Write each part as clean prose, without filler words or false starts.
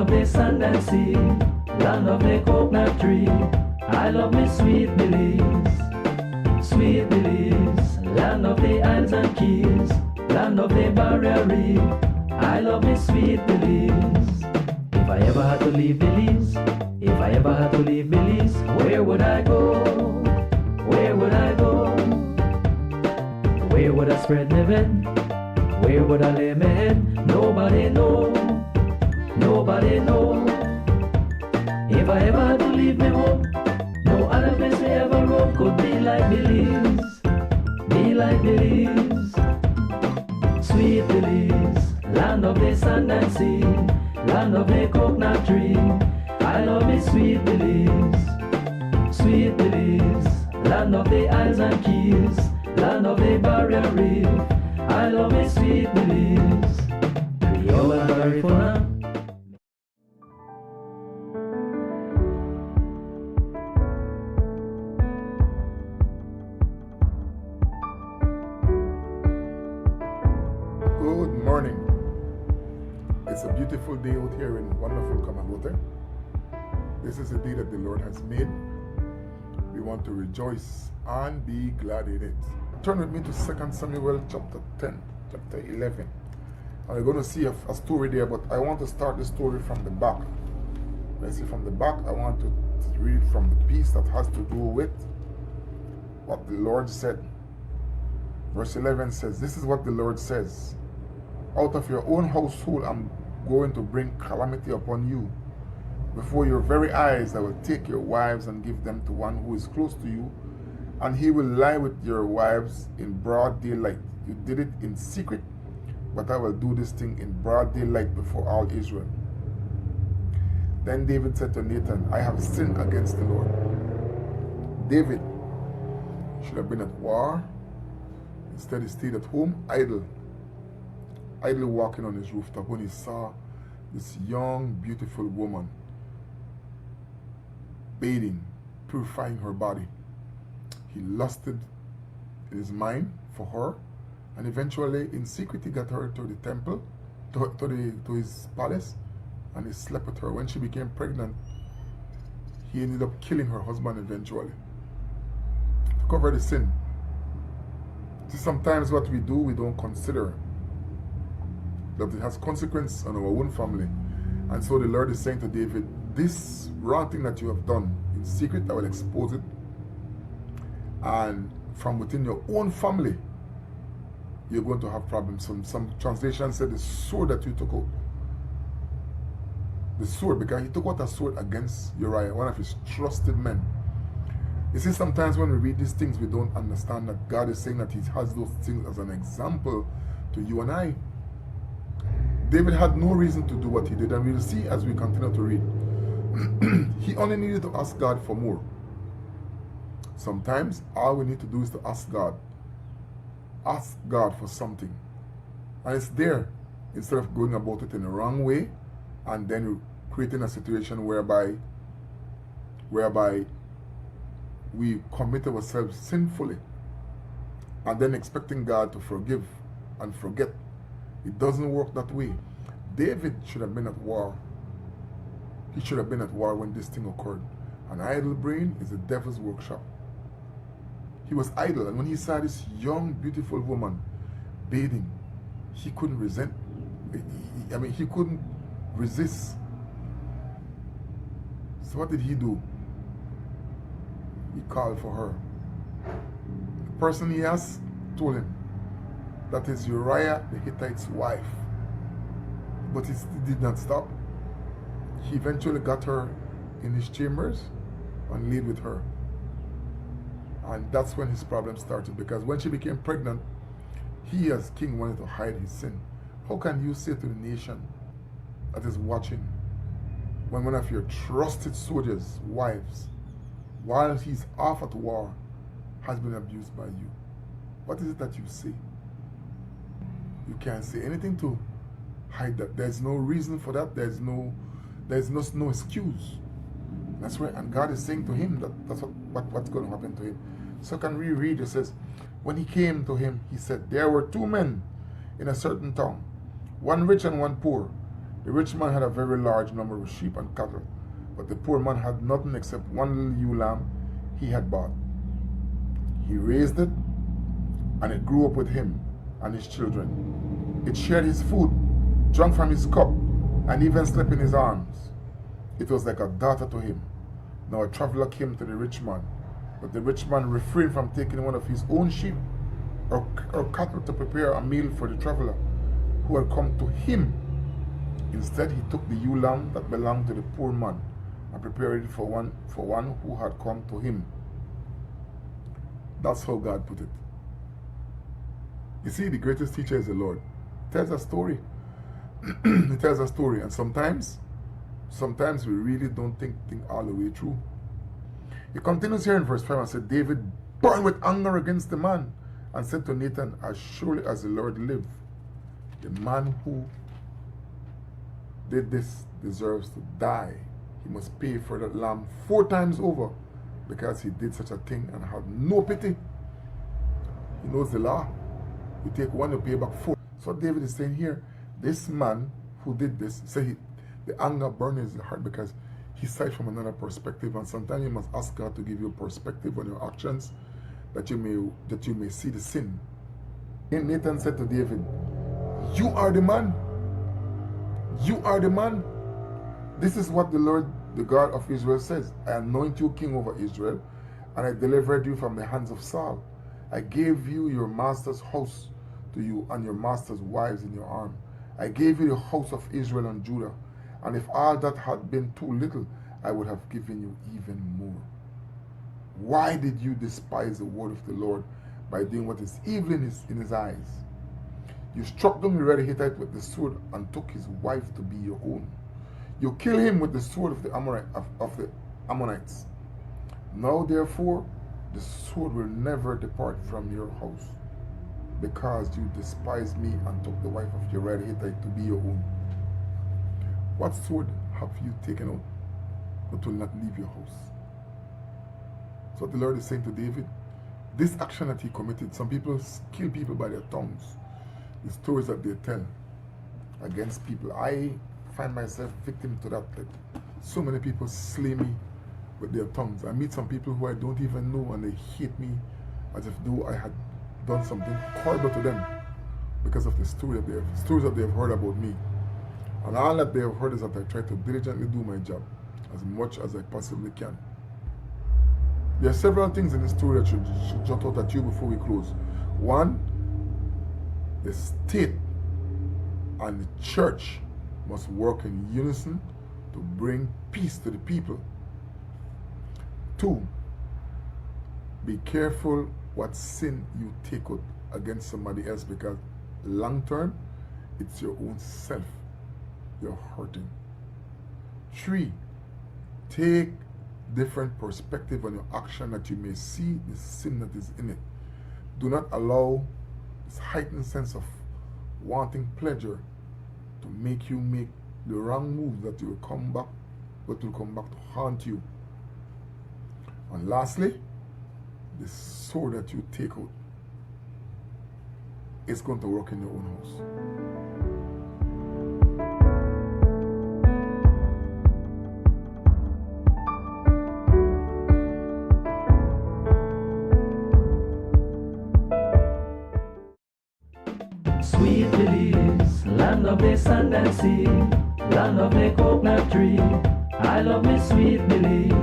of the sand and sea, land of the coconut tree. I love me sweet Belize, sweet Belize, land of the isles and keys, land of the barrier reef. I love me sweet Belize. If I ever had to leave Belize, if I ever had to leave Belize, where would I go? Where would I go? Where would I spread my bed? Where would I lay my head? Nobody know, nobody know. If I ever had to leave me home, no other place I ever roam could be like Belize, be like Belize. Sweet Belize, land of the sand and sea, land of the coconut tree. I love me sweet Belize, sweet Belize, land of the isles and keys, land of the barrier reef. I love me sweet Belize, Creole and Garifuna. Good morning. It's a beautiful day out here in wonderful Kamagote. This is the day that the Lord has made. We want to rejoice and be glad in it. Turn with me to 2 Samuel chapter 10, chapter 11. And we're going to see a story there, but I want to start the story from the back. Let's see from the back. I want to read from the piece that has to do with what the Lord said. Verse 11 says, "This is what the Lord says. Out of your own household I'm going to bring calamity upon you. Before your very eyes I will take your wives and give them to one who is close to you, and he will lie with your wives in broad daylight. You did it in secret, but I will do this thing in broad daylight before all Israel." Then David said to Nathan, "I have sinned against the Lord." David should have been at war. Instead he stayed at home, idle walking on his rooftop when he saw this young, beautiful woman bathing, purifying her body. He lusted in his mind for her, and eventually in secret he got her to the temple, to his palace, and he slept with her. When she became pregnant, he ended up killing her husband eventually to cover the sin. See, sometimes what we do, we don't consider that it has consequence on our own family. And so the Lord is saying to David, this wrong thing that you have done in secret, I will expose it. And from within your own family, you're going to have problems. Some translations said the sword that you took out. The sword, because he took out a sword against Uriah, one of his trusted men. You see, sometimes when we read these things, we don't understand that God is saying that he has those things as an example to you and I. David had no reason to do what he did, and we'll see as we continue to read. He only needed to ask God for more. Sometimes all we need to do is to ask God. Ask God for something. And it's there, instead of going about it in the wrong way and then creating a situation whereby we commit ourselves sinfully and then expecting God to forgive and forget. It doesn't work that way. David should have been at war. He should have been at war when this thing occurred. An idle brain is a devil's workshop. He was idle, and when he saw this young, beautiful woman bathing, he couldn't resent. He couldn't resist. So what did he do? He called for her. The person he asked told him that is Uriah the Hittite's wife. But he still did not stop. He eventually got her in his chambers and laid with her. And that's when his problem started, because when she became pregnant, he as king wanted to hide his sin. How can you say to the nation that is watching, when one of your trusted soldiers' wives, while he's off at war, has been abused by you? What is it that you say? You can't say anything to hide that. There's no reason for that. There's no excuse. That's right. And God is saying to him that that's what's going to happen to him. So can we read? It says, when he came to him, he said, there were two men in a certain town, one rich and one poor. The rich man had a very large number of sheep and cattle, but the poor man had nothing except one little ewe lamb he had bought. He raised it, and it grew up with him and his children. It shared his food, drank from his cup, and even slept in his arms. It was like a daughter to him. Now a traveler came to the rich man, but the rich man refrained from taking one of his own sheep or cattle to prepare a meal for the traveler who had come to him. Instead, he took the ewe lamb that belonged to the poor man and prepared it for one who had come to him. That's how God put it. You see, the greatest teacher is the Lord. He tells a story. He tells a story, and sometimes we really don't think all the way through. He continues here in verse 5 and said, David burned with anger against the man and said to Nathan, as surely as the Lord lives, the man who did this deserves to die. He must pay for that lamb 4 times over because he did such a thing and had no pity. He knows the law. You take one, you pay back 4. So David is saying here, this man who did this, the anger burned his heart because he saw it from another perspective, and sometimes you must ask God to give you a perspective on your actions that you may see the sin. And Nathan said to David, you are the man. You are the man. This is what the Lord, the God of Israel says. I anoint you king over Israel, and I delivered you from the hands of Saul. I gave you your master's house to you and your master's wives in your arm. I gave you the house of Israel and Judah. And if all that had been too little, I would have given you even more. Why did you despise the word of the Lord by doing what is evil in his eyes? You struck down the red Hittite with the sword and took his wife to be your own. You killed him with the sword of the Ammonites. Now therefore, the sword will never depart from your house, because you despised me and took the wife of your red Hittite to be your own. What sword have you taken out that will not leave your house? So the Lord is saying to David, this action that he committed, some people kill people by their tongues. The stories that they tell against people. I find myself victim to that. Like, so many people slay me with their tongues. I meet some people who I don't even know, and they hate me as if though I had done something horrible to them because of the stories that they have heard about me. And all that they have heard is that I try to diligently do my job as much as I possibly can. There are several things in this story that should jump out at you before we close. One, the state and the church must work in unison to bring peace to the people. 2, be careful what sin you take out against somebody else, because long term, it's your own self you're hurting. 3, take different perspective on your action that you may see the sin that is in it. Do not allow this heightened sense of wanting pleasure to make you make the wrong move that will come back to haunt you. And lastly, the sword that you take out is going to work in your own house. Sweet Belize, land of the sand and sea, land of the coconut tree. I love me Sweet Belize.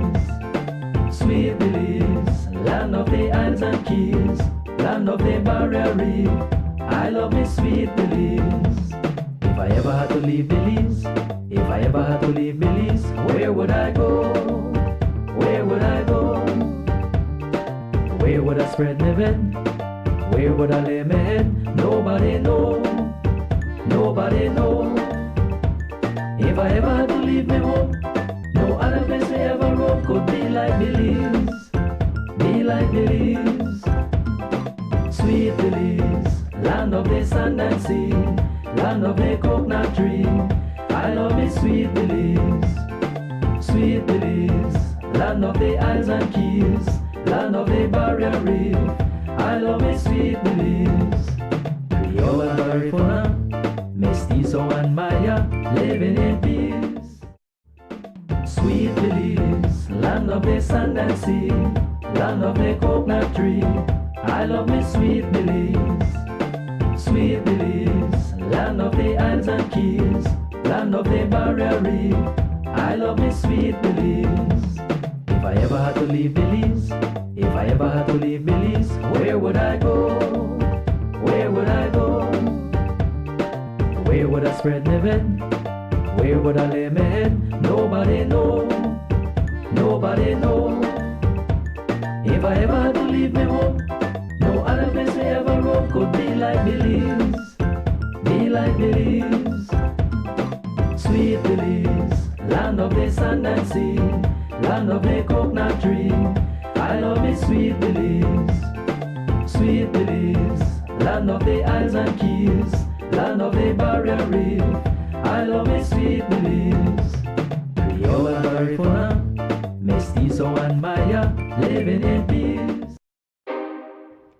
Sweet Belize, land of the islands and keys, land of the barrier reef. I love me Sweet Belize. If I ever had to leave Belize, where would I go? Where would I go? Where would I spread my bed? Where would I lay my head? Nobody know. Nobody know. If I ever had to leave me home, no other place we ever roam could be like Belize. Be like Belize. Sweet Belize, land of the sand and sea, land of the coconut tree. I love me Sweet Belize. Sweet Belize, land of the islands and keys, land of the barrier reef. I love me Sweet Belize. Creole and Garifuna, Mestizo and Maya, living in sand and sea, land of the coconut tree. I love me sweet Belize, sweet Belize, land of the islands and keys, land of the barrier reef. I love me sweet Belize. If I ever had to leave Belize, if I ever had to leave Belize, where would I go? Where would I go? Where would I spread my bed? Where would I lay my head? Nobody know, nobody know. If I ever had to leave me home, no other place me ever roam could be like Belize, be like Belize. Sweet Belize, land of the sand and sea, land of the coconut tree. I love me sweet Belize, sweet Belize, land of the islands and keys, land of the barrier reef. I love me sweet Belize. Creole and Garifuna, Mestizo and Maya, living in peace.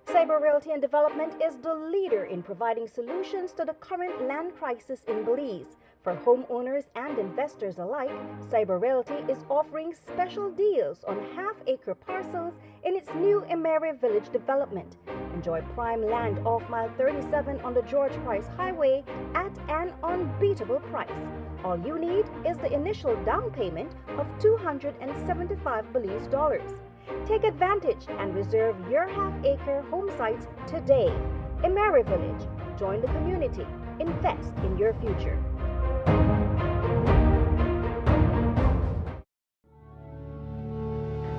Cyber Realty and Development is the leader in providing solutions to the current land crisis in Belize. For homeowners and investors alike, Cyber Realty is offering special deals on half-acre parcels in its new Emery Village development. Enjoy prime land off mile 37 on the George Price Highway at an unbeatable price. All you need is the initial down payment of $275 Belize dollars. Take advantage and reserve your half-acre home sites today. Emery Village. Join the community. Invest in your future.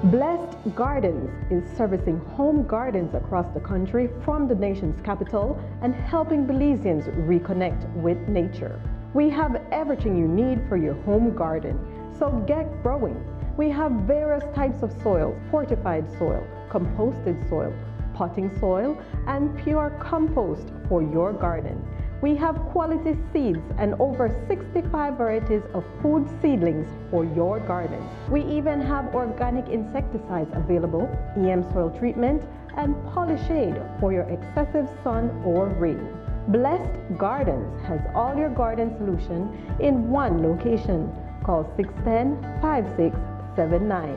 Blessed Gardens is servicing home gardens across the country from the nation's capital and helping Belizeans reconnect with nature. We have everything you need for your home garden, so get growing. We have various types of soil: fortified soil, composted soil, potting soil, and pure compost for your garden. We have quality seeds and over 65 varieties of food seedlings for your garden. We even have organic insecticides available, EM soil treatment, and Polyshade for your excessive sun or rain. Blessed Gardens has all your garden solution in one location. Call 610-5679.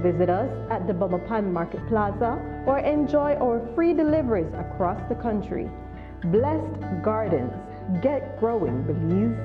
Visit us at the Bumapan Market Plaza or enjoy our free deliveries across the country. Blessed Gardens. Get growing, Belize.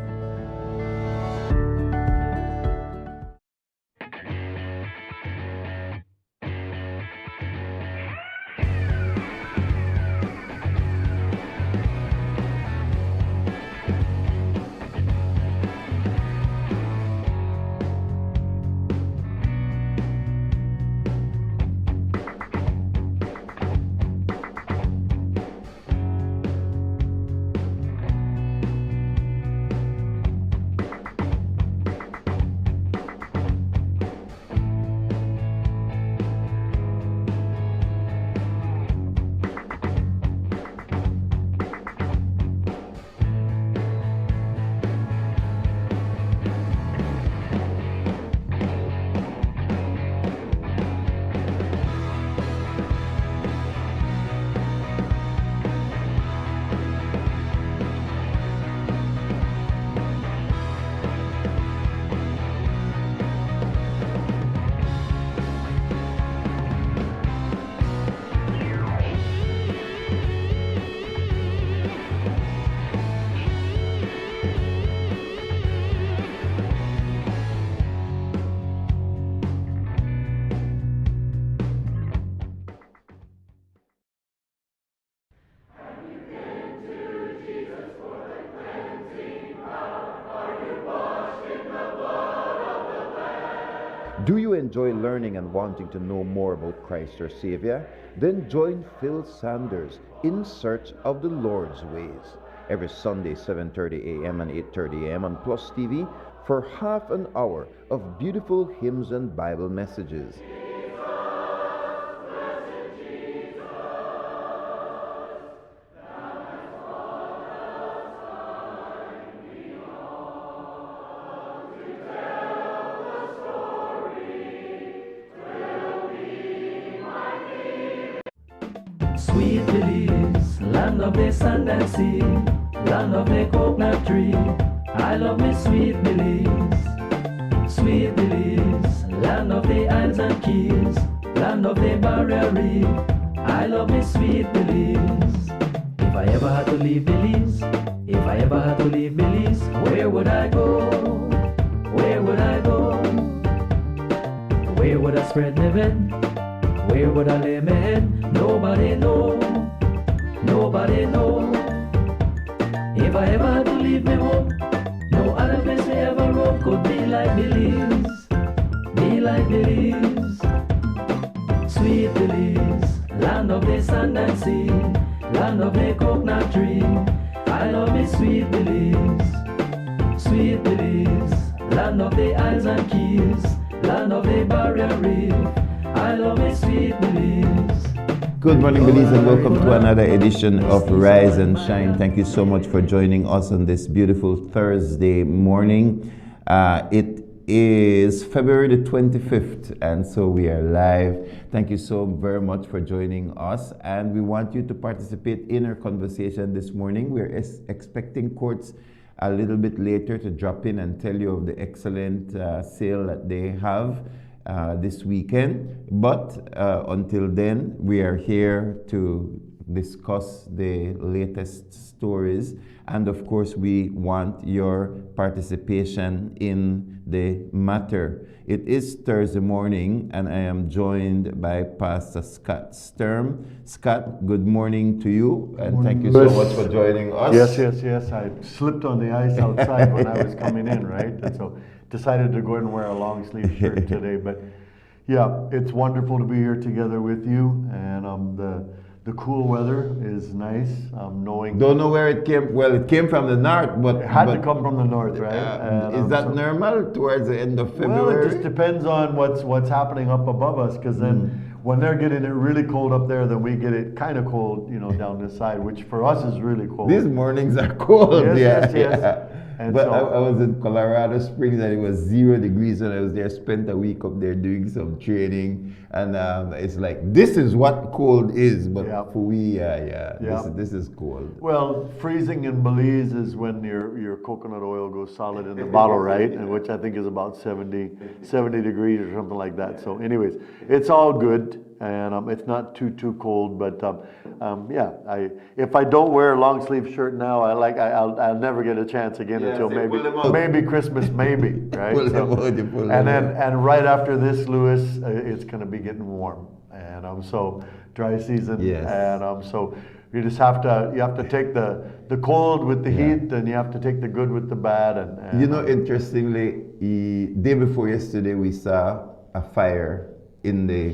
Do you enjoy learning and wanting to know more about Christ our Savior? Then join Phil Sanders in Search of the Lord's Ways every Sunday 7:30 a.m. and 8:30 a.m. on PlusTV for half an hour of beautiful hymns and Bible messages. Sweet Belize, land of the sand and sea, land of the coconut tree. I love me sweet Belize, land of the isles and keys, land of the barrier reef. I love me sweet Belize. If I ever had to leave Belize, if I ever had to leave Belize, where would I go? Where would I go? Where would I spread my bed? Where would I lay my head? Nobody know. Nobody know. If I ever had to leave me home, no other place I ever roam could be like Belize. Be like Belize. Sweet Belize, land of the sand and sea, land of the coconut tree. I love me sweet Belize. Sweet Belize, land of the isles and keys, land of the barrier reef. I love me sweet Belize. Good morning, Belize, and welcome to another edition of Rise and Shine. Thank you so much for joining us on this beautiful Thursday morning. It is February the 25th, and so we are live. Thank you so very much for joining us, and we want you to participate in our conversation this morning. We're expecting courts a little bit later to drop in and tell you of the excellent sale that they have this weekend, but until then we are here to discuss the latest stories, and of course we want your participation in the matter. It is Thursday morning and I am joined by Pastor Scott Sturm. Scott, good morning to you, and thank you so much for joining us. Yes. I slipped on the ice outside when I was coming in, right? And so decided to go ahead and wear a long sleeve shirt today. But yeah, it's wonderful to be here together with you, and the cool weather is nice. Knowing don't know where it came. Well, it came from the north, but it had to come from the north, right? Is that normal towards the end of February? Well, it just depends on what's happening up above us, because then when they're getting it really cold up there, then we get it kind of cold, down this side, which for us is really cold. These mornings are cold. Yes. And but so, I was in Colorado Springs and it was 0 degrees when I was there. Spent a week up there doing some training, and it's like, this is what cold is, but for we, this is cold. Well, freezing in Belize is when your coconut oil goes solid in the bottle, right? And which I think is about 70 degrees or something like that. So anyways, it's all good, and it's not too cold, but if I don't wear a long sleeve shirt now, I'll never get a chance again until maybe Christmas, maybe, right? And right after this, Lewis, it's going to be getting warm, and so dry season, and so you just have to take the cold with the heat, and you have to take the good with the bad, and interestingly, day before yesterday we saw a fire in the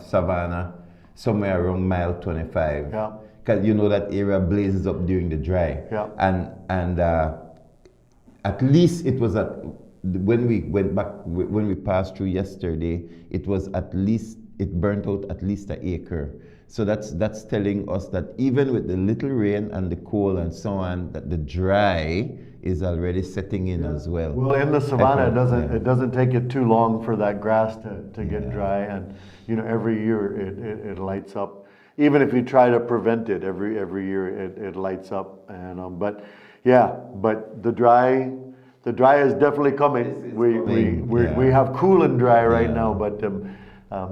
savannah somewhere around mile 25. Yeah. Because that area blazes up during the dry. Yeah. And at least it was when we went back, when we passed through yesterday, it burnt out at least an acre. So that's telling us that even with the little rain and the cold and so on, that the dry is already setting in as well. Well, in the savannah, it doesn't take it too long for that grass to get dry, and every year it lights up. Even if you try to prevent it, every year it lights up. And but the dry is definitely coming. We have cool and dry right now, but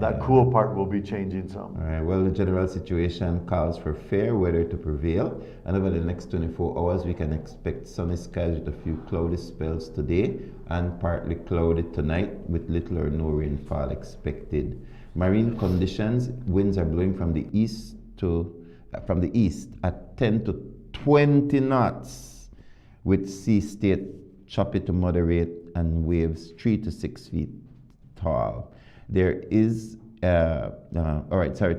that cool part will be changing some. All right. Well, the general situation calls for fair weather to prevail, and over the next 24 hours, we can expect sunny skies with a few cloudy spells today and partly cloudy tonight, with little or no rainfall expected. Marine conditions: winds are blowing from the east at 10 to 20 knots, with sea state choppy to moderate and waves 3 to 6 feet tall. There is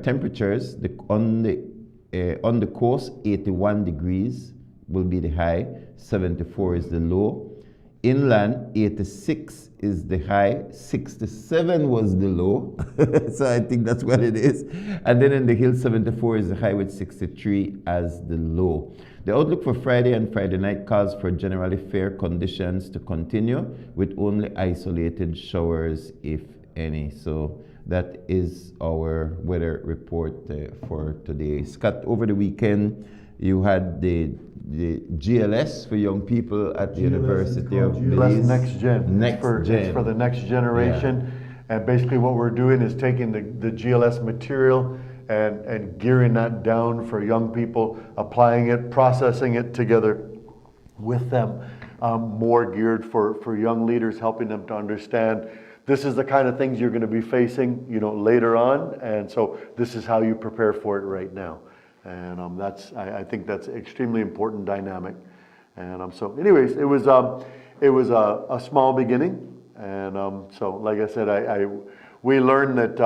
temperatures on the coast, 81 degrees will be the high, 74 is the low. Inland, 86 is the high, 67 was the low. So I think that's what it is. And then in the hills, 74 is the high with 63 as the low. The outlook for Friday and Friday night calls for generally fair conditions to continue, with only isolated showers, if any. So that is our weather report for today. Scott, over the weekend, you had the GLS for young people at the University of Belize. Next Gen. It's for the next generation. And basically what we're doing is taking the GLS material and gearing that down for young people, applying it, processing it together with them, more geared for young leaders, helping them to understand this is the kind of things you're going to be facing, later on, and so this is how you prepare for it right now. And I think that's extremely important dynamic. And so, anyways, it was a small beginning, and so like I said, we learned that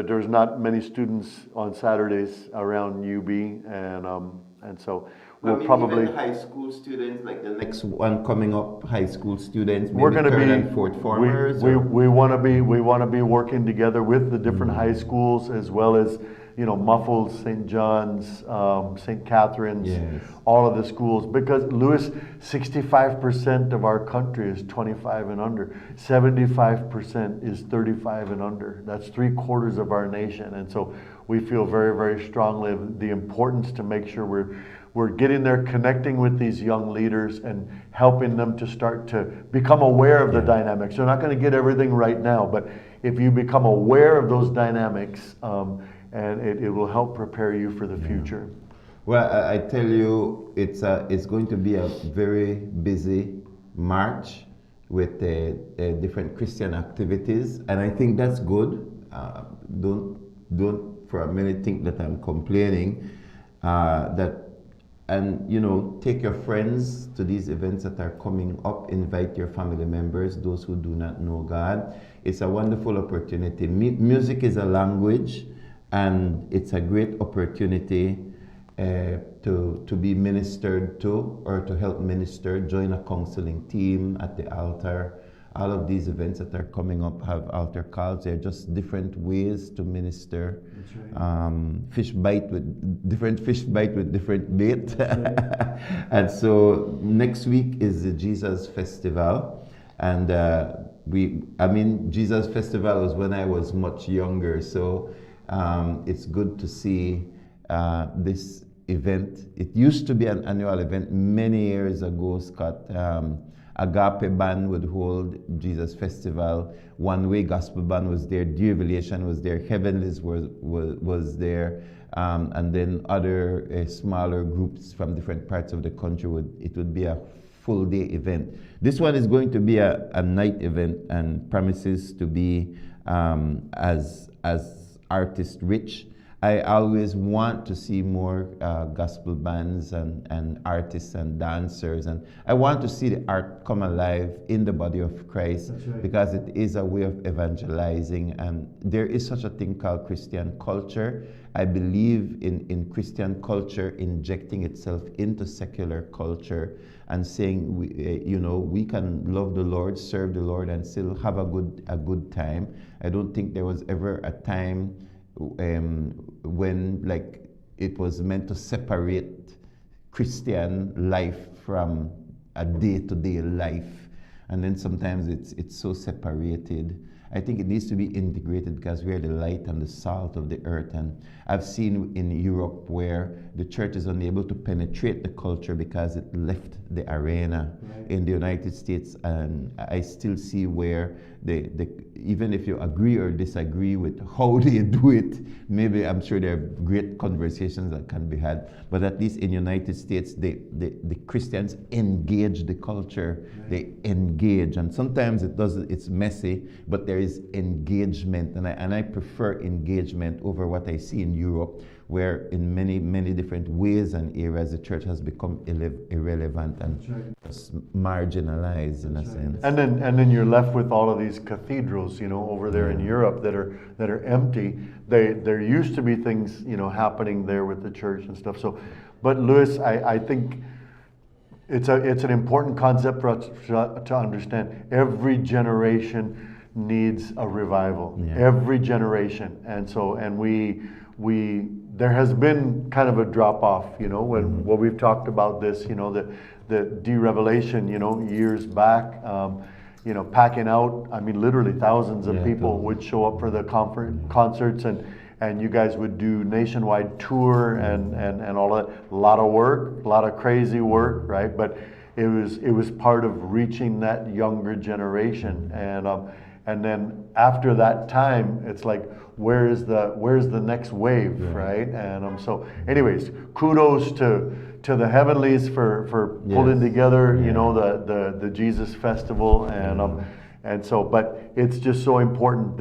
there's not many students on Saturdays around UB, and so we'll probably even high school students, like the next one coming up, high school students, maybe we're going to third be and fourth formers. we want to be working together with the different high schools, as well as Muffles, St. John's, St. Catherine's, Yes. all of the schools, because Lewis, 65% of our country is 25 and under, 75% is 35 and under. That's 3/4 of our nation, and so we feel very, very strongly the importance to make sure we're getting there, connecting with these young leaders and helping them to start to become aware of the dynamics. They're not going to get everything right now, but if you become aware of those dynamics, and it will help prepare you for the future. Well, I tell you, it's going to be a very busy March with different Christian activities, and I think that's good. Don't for a minute think that I'm complaining. Take your friends to these events that are coming up. Invite your family members, those who do not know God. It's a wonderful opportunity. Music is a language, and it's a great opportunity to be ministered to, or to help minister. Join a counseling team at the altar. All of these events that are coming up have altar calls. They're just different ways to minister. That's right. Fish bite with different bait. Right. And so next week is the Jesus Festival, and Jesus Festival was when I was much younger. So it's good to see this event. It used to be an annual event many years ago, Scott. Agape Band would hold Jesus Festival. One Way Gospel Band was there. Dear Revelation was there. Heavenlies was there. And then other smaller groups from different parts of the country would be a full day event. This one is going to be a night event and promises to be as artist rich. I always want to see more gospel bands and artists and dancers, and I want to see the art come alive in the body of Christ. That's right. Because it is a way of evangelizing, and there is such a thing called Christian culture. I believe in Christian culture injecting itself into secular culture and saying we can love the Lord, serve the Lord, and still have a good time. I don't think there was ever a time when like it was meant to separate Christian life from a day-to-day life, and then sometimes it's so separated. I think it needs to be integrated because we are the light and the salt of the earth. And I've seen in Europe where the church is unable to penetrate the culture because it left the arena. Right. In the United States, and I still see where even if you agree or disagree with how they do it, maybe I'm sure there are great conversations that can be had, but at least in the United States, the Christians engage the culture. Right. They engage, and sometimes it's messy, but there is engagement, and I prefer engagement over what I see in Europe, where in many different ways and areas the church has become irrelevant and just marginalized in a sense. And then you're left with all of these cathedrals, over there in Europe that are empty. There used to be things, happening there with the church and stuff. So, but Lewis, I think it's an important concept for us to understand. Every generation needs a revival. Yeah. Every generation, and we there has been kind of a drop off, when we've talked about this, the derevelation, years back, packing out. I mean, literally thousands of people would show up for the concerts, and you guys would do nationwide tour and all that. A lot of work, a lot of crazy work, right? But it was part of reaching that younger generation, and then after that time, it's like, where's the next wave, right? And so, anyways, kudos to the Heavenlies for pulling together, you know, the Jesus Festival, and so, but it's just so important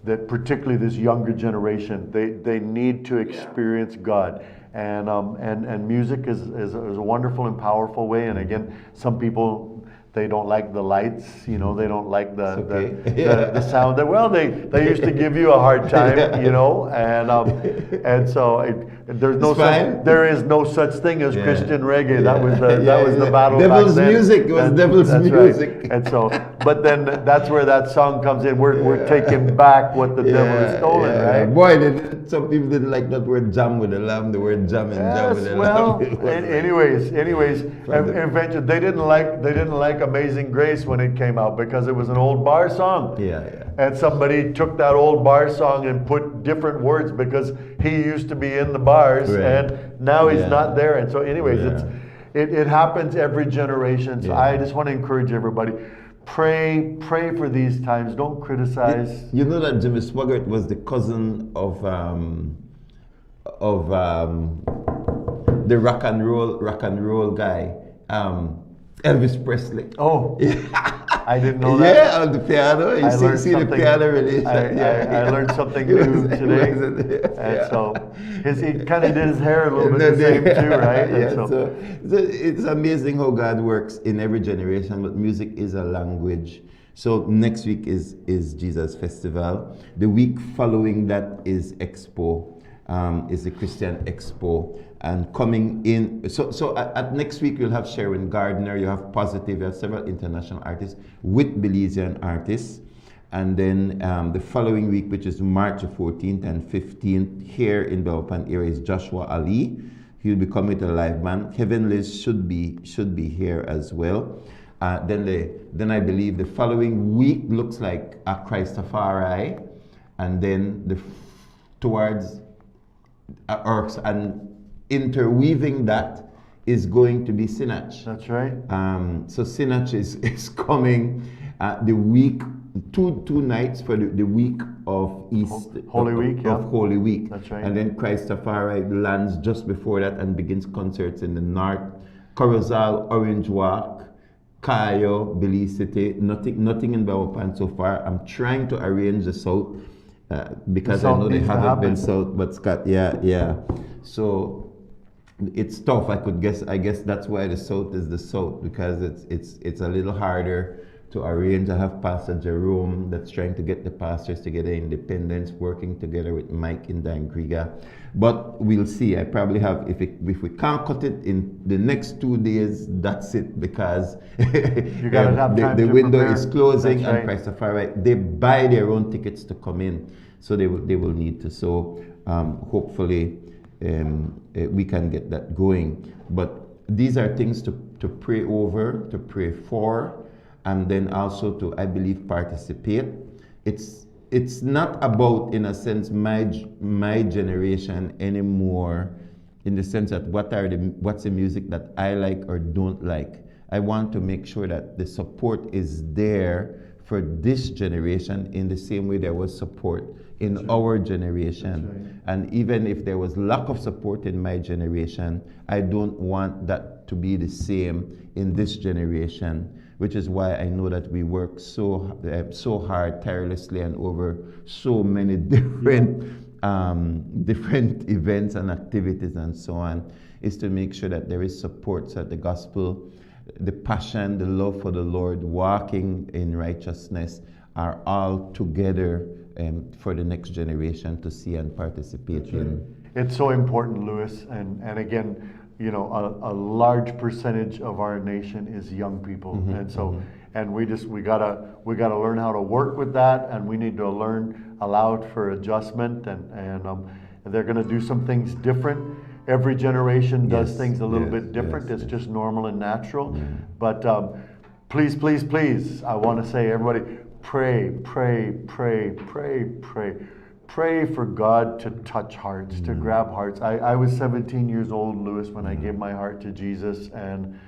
that particularly this younger generation, they need to experience God. And music is a wonderful and powerful way. And again, some people, they don't like the lights, you know, they don't like the sound. Well, they used to give you a hard time, you know, and so there is no such thing as Christian reggae. That was the battle. Devil's back then. music. It was devil's music. Right. And so, but then that's where that song comes in. We're taking back what the devil has stolen, right? Boy, some people didn't like that word "jam with the lamb." The word "jam" and "jam with the lamb." Well, anyways, eventually they didn't like Amazing Grace when it came out because it was an old bar song. And somebody took that old bar song and put different words because he used to be in the bars, and now he's not there. And so, anyways, it happens every generation. So I just want to encourage everybody. Pray for these times. Don't criticize. You know that Jimmy Swaggart was the cousin of the rock and roll guy, Elvis Presley. Oh, I didn't know that. Yeah, on the piano. You see the piano relation. I learned something new today. And so he kind of did his hair a little bit the same too, right? So it's amazing how God works in every generation, but music is a language. So next week is Jesus Festival. The week following that is Expo, is the Christian Expo. And coming in, so at next week you'll have Sherwin Gardner, you have Positive, you have several international artists with Belizean artists. And then the following week, which is March 14th and 15th, here in the open area is Joshua Ali. He'll be coming with a live band. Heavenlies should be here as well. Then I believe the following week looks like a Christafari, and then towards and interweaving that is going to be Sinach. That's right. So Sinach is coming the week, two nights for the week of Holy Week. Of Holy Week. That's right. And then Christafari lands just before that and begins concerts in the north. Corozal, Orange Walk, Cayo, Belize City. Nothing in Bawapan so far. I'm trying to arrange the south because I know they haven't been south, but Scott, So it's tough. I guess that's why the south is the south, because it's a little harder to arrange. I have Pastor Jerome that's trying to get the pastors together, independents, working together with Mike in Dangriga. But we'll see. I probably have, if we can't cut it in the next 2 days, that's it, because you gotta have time the to window prepare. is closing. That's And right. Christafari, they buy their own tickets to come in, so they will need to. So hopefully we can get that going. But these are things to pray over, to pray for, and then also to, I believe, participate. It's not about, in a sense, my generation anymore, in the sense that what's the music that I like or don't like. I want to make sure that the support is there for this generation in the same way there was support in our generation. Right. And even if there was lack of support in my generation, I don't want that to be the same in this generation, which is why I know that we work so hard, tirelessly, and over so many different events and activities and so on, is to make sure that there is support, so that the gospel, the passion, the love for the Lord, walking in righteousness, are all together for the next generation to see and participate in. It's so important, Louis, and again, you know, a large percentage of our nation is young people, and so and we gotta learn how to work with that, and we need to allow it for adjustment, and they're going to do some things different. Every generation does things a little bit different. It's just normal and natural. But please, please, please, I want to say, everybody, pray for God to touch hearts, to grab hearts. I was 17 years old, Louis, when I gave my heart to Jesus, and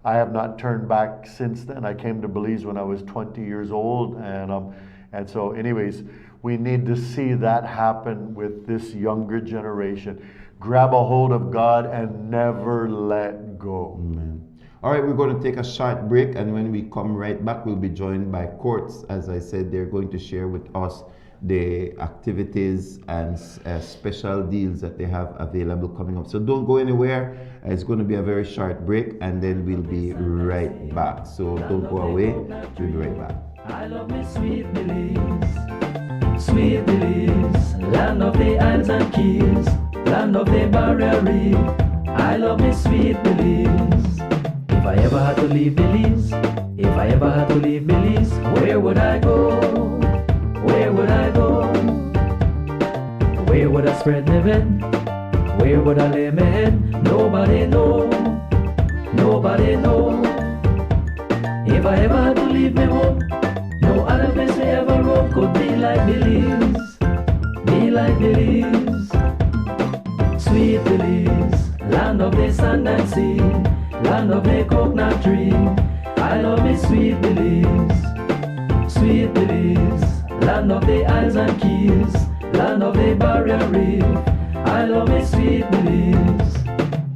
I have not turned back since then. I came to Belize when I was 20 years old, and so anyways, we need to see that happen with this younger generation. Grab a hold of God and never let go. Amen. All right, we're going to take a short break, and when we come right back, we'll be joined by Courts. As I said, they're going to share with us the activities and special deals that they have available coming up. So don't go anywhere. It's going to be a very short break, and then we'll be right back. So don't go away. We'll be right back. I love me sweet Belize, sweet Belize, land of the isles and keys, land of the barrier reef. I love me sweet Belize. If I ever had to leave Belize, if I ever had to leave Belize, where would I go? Where would I go? Where would I spread my bed? Where would I lay my head? Nobody know, nobody know. If I ever had to leave my home, no other place I ever roam could be like Belize, be like Belize. Sweet Belize, land of the sand and sea, land of the coconut tree. I love me sweet Belize, sweet Belize, land of the isles and keys, land of the barrier reef. I love me sweet Belize.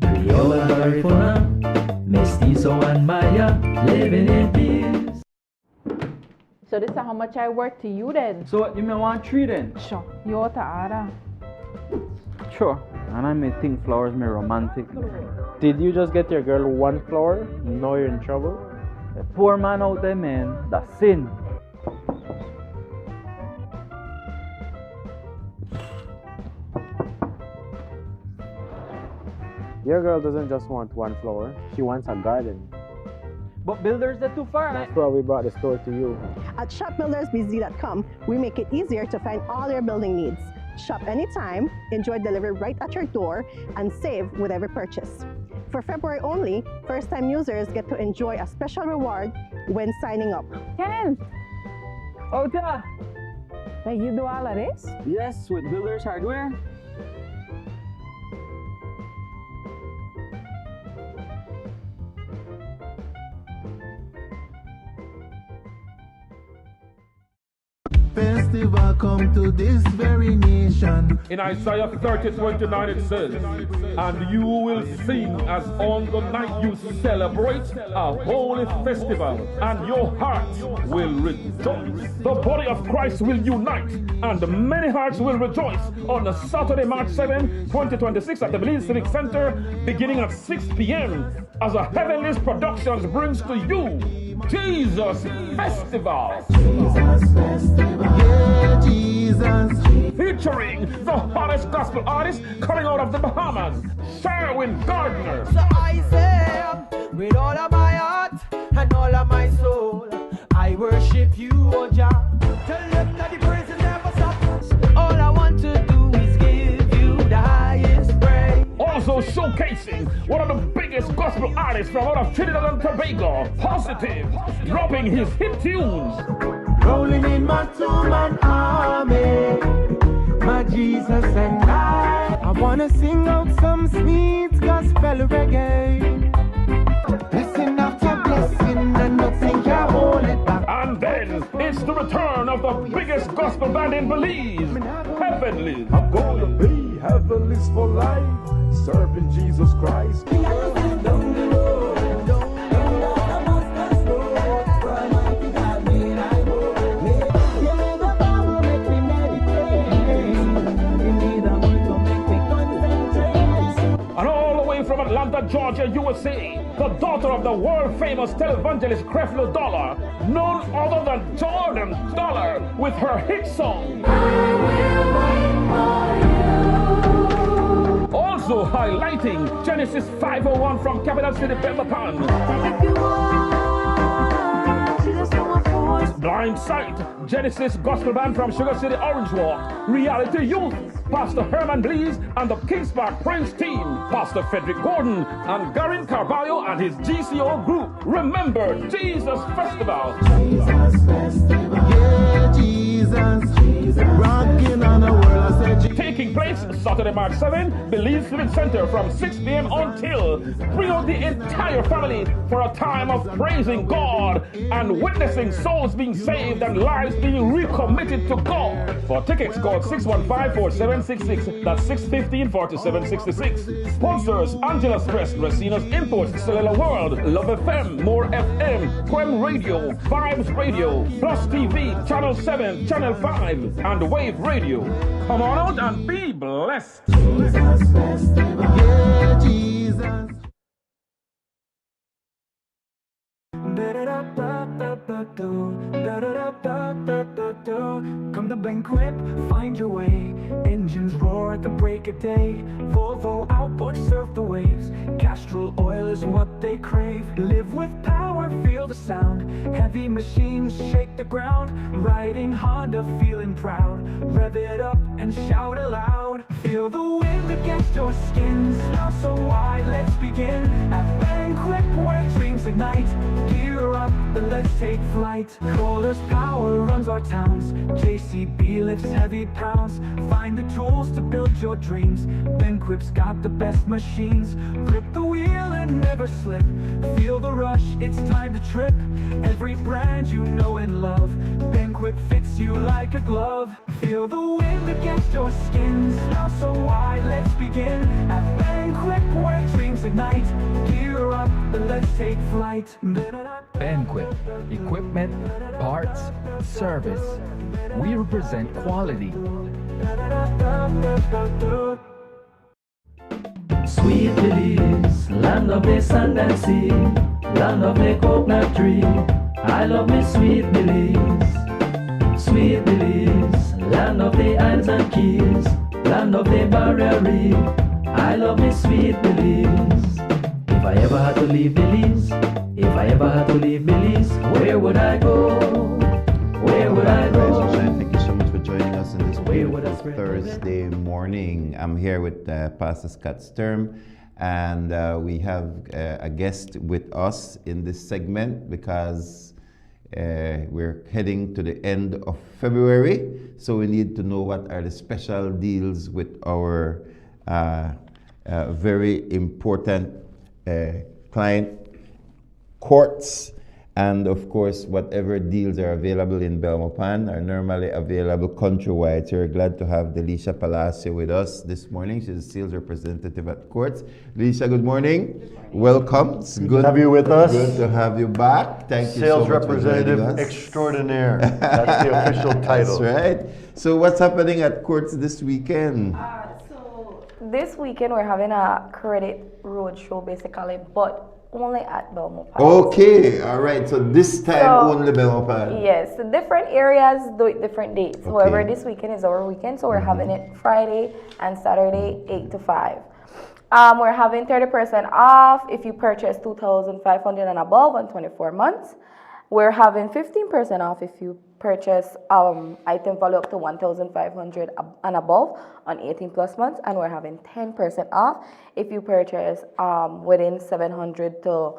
Creole and Garifuna, Mestizo and Maya, living in peace. So this is how much I work to you then? So what, you may want 3 then? Sure. You ought to order. Sure. And I may think flowers may romantic. Did you just get your girl 1 flower? Now you're in trouble? A poor man out there, man, that's sin. Your girl doesn't just want 1 flower, she wants a garden. But builders are too far. That's why we brought the store to you. At shopbuildersbz.com, we make it easier to find all your building needs. Shop anytime, enjoy delivery right at your door, and save with every purchase. For February only, first-time users get to enjoy a special reward when signing up. Ken! Oh, yeah. Hey, you do all of this? Yes, with builders hardware. Festival come to this very nation. In Isaiah 30:29 it says, and you will sing as on the night you celebrate a holy festival, and your hearts will rejoice. The body of Christ will unite, and many hearts will rejoice on the Saturday, March 7, 2026 at the Belize Civic Center, beginning at 6 p.m. as a Heavenlies Productions brings to you Jesus Festival. Jesus Festival. Yeah, Jesus. Featuring the hottest gospel artists coming out of the Bahamas, Sherwin Gardner. So I say, with all of my heart and all of my soul, I worship you, O Jah. Tell them that the praise will never stop. All I want to do is give you the highest praise. Also showcasing one of the biggest gospel artists from out of Trinidad and Tobago, Positive, dropping his hit tunes. Rolling in my two-man army, my Jesus and I wanna sing out some sweet gospel reggae. Blessing after blessing, and nothing can hold it back. And then it's the return of the biggest gospel band in Belize, Heavenlies. I'm gonna be heavenlies for life, serving Jesus Christ. From Atlanta, Georgia, USA, the daughter of the world-famous televangelist Creflo Dollar, none other than Jordan Dollar, with her hit song. Also highlighting Genesis 5:01 from Capital City, Pemberton. Blind Sight, Genesis Gospel Band from Sugar City, Orange Walk. Reality Youth, Pastor Herman Blees and the Kings Park Prince team, Pastor Frederick Gordon and Garin Carvalho and his GCO group. Remember, Jesus Festival. Jesus Festival. Yeah, Jesus. Jesus. Rocking on the world, I said Jesus. Taking place Saturday, March 7, Belize Civic Center from 6 p.m. until. Bring out the entire family for a time of praising God and witnessing souls being saved and lives being recommitted to God. For tickets, call 615-4766. That's 615-4766. Sponsors: Angela's Press, Racina's Imports, Cellular World, Love FM, More FM, Quem Radio, Vibes Radio, PlusTV, Channel 7, Channel 5, and Wave Radio. Come on out and be blessed. Yeah, Jesus. Come to Banquet, find your way. Engines roar at the break of day. Volvo outboard surf the waves. Castrol oil is what they crave. Live with power, feel the sound. Heavy machines shake the ground. Riding Honda, feeling proud. Rev it up and shout aloud. Feel the wind against your skin. Now so wide, let's begin. At Banquet, where dreams ignite. Gear up, and let's take flight. Kohler's power runs our towns. JCB lifts heavy pounds. Find the tools to build your dreams. Banquet's got the best machines. Grip the wheel and never slip. Feel the rush, it's time to trip. Every brand you know and love. Banquet fits you like a glove. Feel the wind against your skin. Now so wide, let's begin. At Banquet, where dreams ignite. Gear up, and let's take flight. Banquet, equipment, parts, service. We represent quality. Sweet Belize, land of the sand and sea, land of the coconut tree. I love me sweet Belize. Sweet Belize, land of the islands and keys, land of the barrier reef. I love me sweet Belize. If I ever had to leave Belize, if I ever had to leave Belize, where would I go? Where would I go? Thank you so much for joining us in this Where would I beautiful spread Thursday morning. I'm here with Pastor Scott Sturm, and we have a guest with us in this segment because we're heading to the end of February, so we need to know what are the special deals with our very important client Quartz. And of course, whatever deals are available in Belmopan are normally available countrywide. So we're glad to have Delisha Palacio with us this morning. She's a sales representative at Quartz. Delisha, good morning. Welcome. It's good to have you with us. Good to have you back. Thank you Sales so much for joining representative us. extraordinaire. That's the official title. That's right. So what's happening at Quartz this weekend? This weekend we're having a credit roadshow basically, but only at Belmopan. Okay, all right. So this time only Belmopan. Yes, so different areas do it different dates. Okay. However, this weekend is our weekend, so we're having it Friday and Saturday, 8 to 5. We're having 30% off if you purchase $2,500 and above on 24 months. We're having 15% off if you purchase item value up to $1,500 and above on 18 plus months, and we're having 10% off if you purchase within $700 to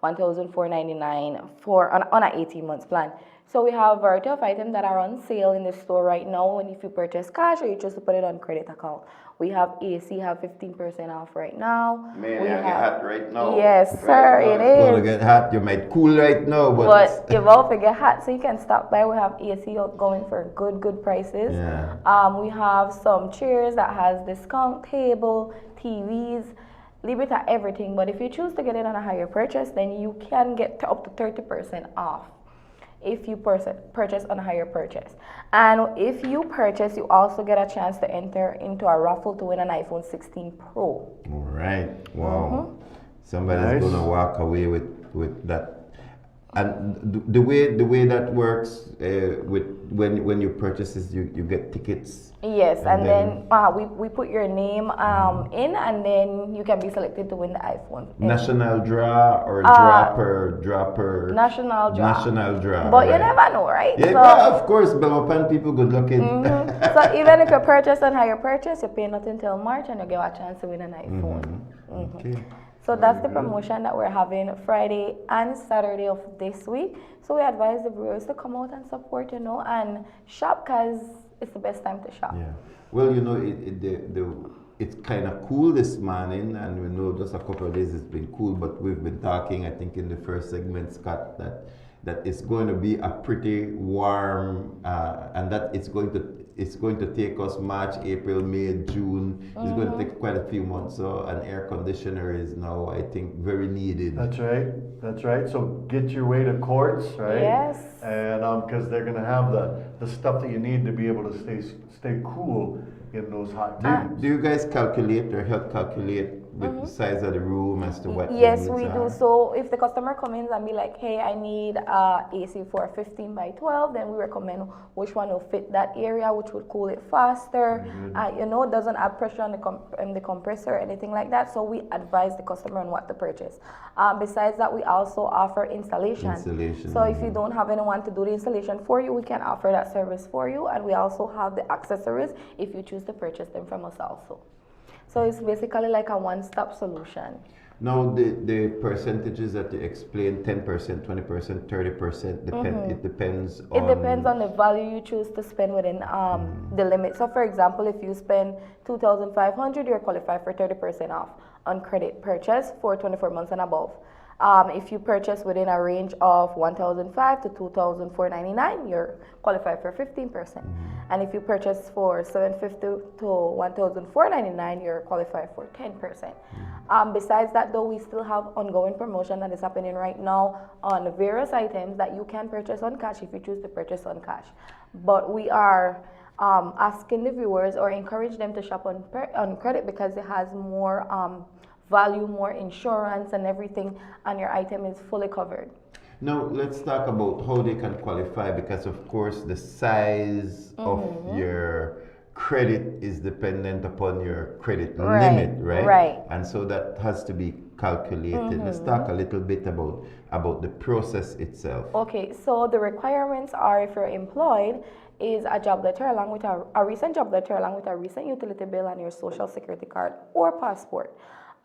$1,499 on an 18 months plan. So we have a variety of items that are on sale in the store right now, and if you purchase cash or you choose to put it on credit account. We have AC have 15% off right now. Man, we you get hot right now. Yes, right sir, now. it is. It's gonna get hot. You might cool right now, But you won't forget hot, so you can stop by. We have AC out going for good prices. Yeah. We have some chairs that has discount, table, TVs, leave it at everything. But if you choose to get it on a higher purchase, then you can get up to 30% off if you purchase on a higher purchase. And if you purchase, you also get a chance to enter into a raffle to win an iPhone 16 Pro. All right. Wow. Somebody's gonna walk away with that. And the way that works with when you purchase this, you get tickets. Yes, and then we put your name in, and then you can be selected to win the iPhone. National draw or dropper. National draw. National draw. But you never know, right? Yeah, so, yeah, of course, Belmopan people good looking. So even if you purchase on higher purchase, you pay nothing till March, and you get a chance to win an iPhone. Okay. So that's the promotion that we're having Friday and Saturday of this week. So we advise the brewers to come out and support, and shop, because it's the best time to shop. Yeah. Well, it's kind of cool this morning, and we know just a couple of days it's been cool, but we've been talking, I think in the first segment, Scott, that it's going to be a pretty warm, and that it's going to take us March, April, May, June. It's going to take quite a few months. So an air conditioner is now, I think, very needed. That's right. So get your way to Courts, right? Yes. And because they're going to have the stuff that you need to be able to stay cool in those hot days. Do you guys calculate or help calculate the size of the room as to what? Yes, we do. So if the customer comes in and be like, hey, I need AC for a 15 by 12, then we recommend which one will fit that area, which would cool it faster. It doesn't add pressure on the compressor or anything like that. So we advise the customer on what to purchase. Besides that, we also offer installation. So if you don't have anyone to do the installation for you, we can offer that service for you. And we also have the accessories if you choose to purchase them from us also. So it's basically like a one-stop solution. Now the percentages that you explained, 10%, 20%, 30%, it depends on... It depends on the value you choose to spend within the limit. So for example, if you spend $2,500, you're qualified for 30% off on credit purchase for 24 months and above. If you purchase within a range of $1,500 to $2,499, you're qualified for 15%. And if you purchase for $750 to $1,499, you're qualified for 10%. Besides that, though, we still have ongoing promotion that is happening right now on various items that you can purchase on cash if you choose to purchase on cash. But we are asking the viewers or encourage them to shop on credit because it has more value, more insurance and everything, and your item is fully covered. Now let's talk about how they can qualify, because of course the size of your credit is dependent upon your credit limit, right? Right. And so that has to be calculated. Let's talk a little bit about the process itself. Okay, so the requirements are, if you're employed, is a job letter along with a recent job letter along with a recent utility bill and your social security card or passport.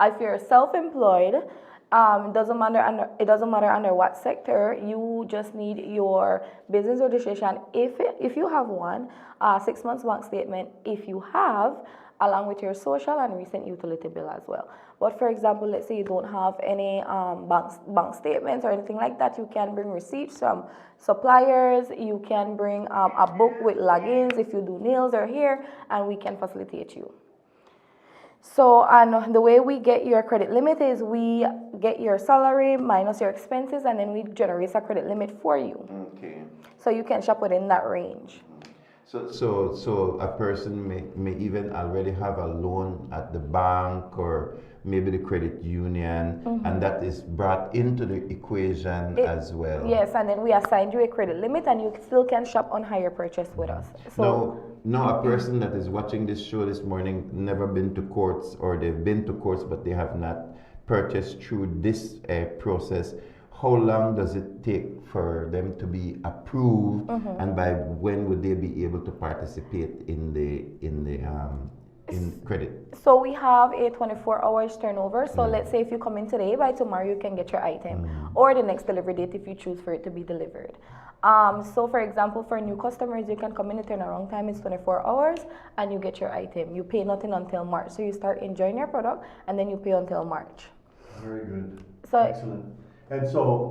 If you're self-employed, it doesn't matter under what sector. You just need your business registration if you have one, 6 months bank statement if you have, along with your social and recent utility bill as well. But for example, let's say you don't have any bank statements or anything like that, you can bring receipts from suppliers. You can bring a book with logins if you do nails or hair, and we can facilitate you. So, and the way we get your credit limit is we get your salary minus your expenses, and then we generate a credit limit for you. Okay. So you can shop within that range. So a person may even already have a loan at the bank or maybe the credit union, and that is brought into the equation as well. Yes, and then we assign you a credit limit, and you still can shop on higher purchase with us. So now a person that is watching this show this morning, never been to Courts, or they've been to Courts but they have not purchased through this process. How long does it take for them to be approved, and by when would they be able to participate in credit? So we have a 24 hours turnover. So let's say if you come in today, by tomorrow you can get your item, or the next delivery date if you choose for it to be delivered. So for example, for new customers, you can come in, the turnaround time is 24 hours and you get your item. You pay nothing until March. So you start enjoying your product and then you pay until March. Very good. So, excellent. And so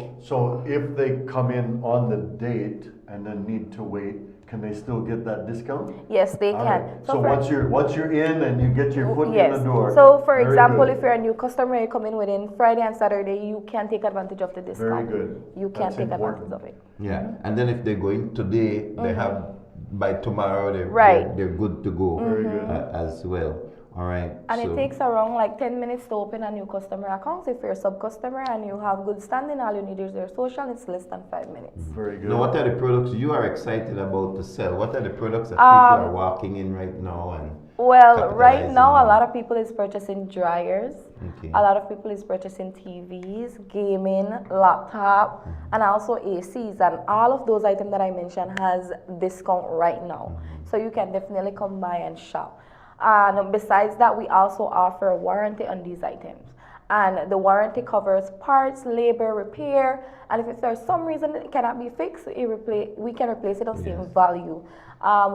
if they come in on the date and then need to wait, can they still get that discount? Yes, they can. Right. So once you're in and you get your foot in the door. So for example, if you're a new customer, you come in within Friday and Saturday, you can take advantage of the discount. Very good. You can take advantage of it. Yeah, and then if they go in today, they have by tomorrow they're good to go. Very good. As well. All right. And it takes around like 10 minutes to open a new customer account. If you're a sub-customer and you have good standing, all you need is your social, it's less than 5 minutes. Very good. Now, what are the products you are excited about to sell? What are the products that people are walking in right now and right now, a lot of people is purchasing dryers. Okay. A lot of people is purchasing TVs, gaming, laptop, and also ACs. And all of those items that I mentioned has discount right now. So you can definitely come by and shop. And besides that, we also offer a warranty on these items. And the warranty covers parts, labor, repair, and if there's some reason it cannot be fixed, we can replace it of same value.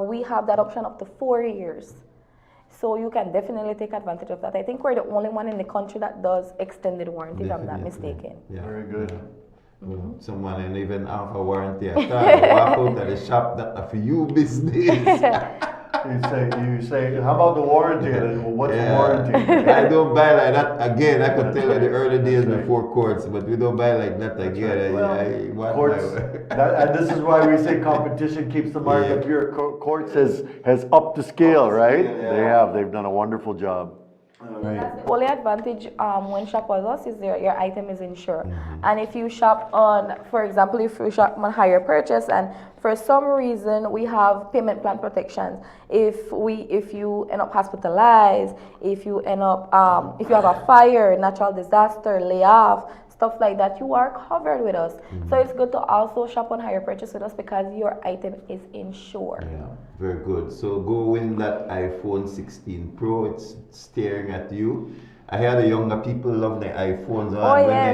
We have that option up to 4 years. So you can definitely take advantage of that. I think we're the only one in the country that does extended warranty, if I'm not mistaken. Yeah. Very good. Well, someone and even offer warranty. I thought walk out of the shop that for you business. You say, how about the warranty? Well, what's the warranty? I don't buy like that again. I could tell you the early days before courts, but we don't buy like that again. Well, courts, and this is why we say competition keeps the market pure. Courts has upped the scale, right? They've done a wonderful job. That's the only advantage when shop with us is your item is insured. And if you shop on, for example, if you shop on higher purchase and for some reason we have payment plan protections. If you end up hospitalized, if you end up if you have a fire, natural disaster, layoff, stuff like that, you are covered with us. So it's good to also shop on higher purchase with us because your item is insured. Yeah, very good. So go win that iPhone 16 Pro. It's staring at you. I hear the younger people love the iPhones.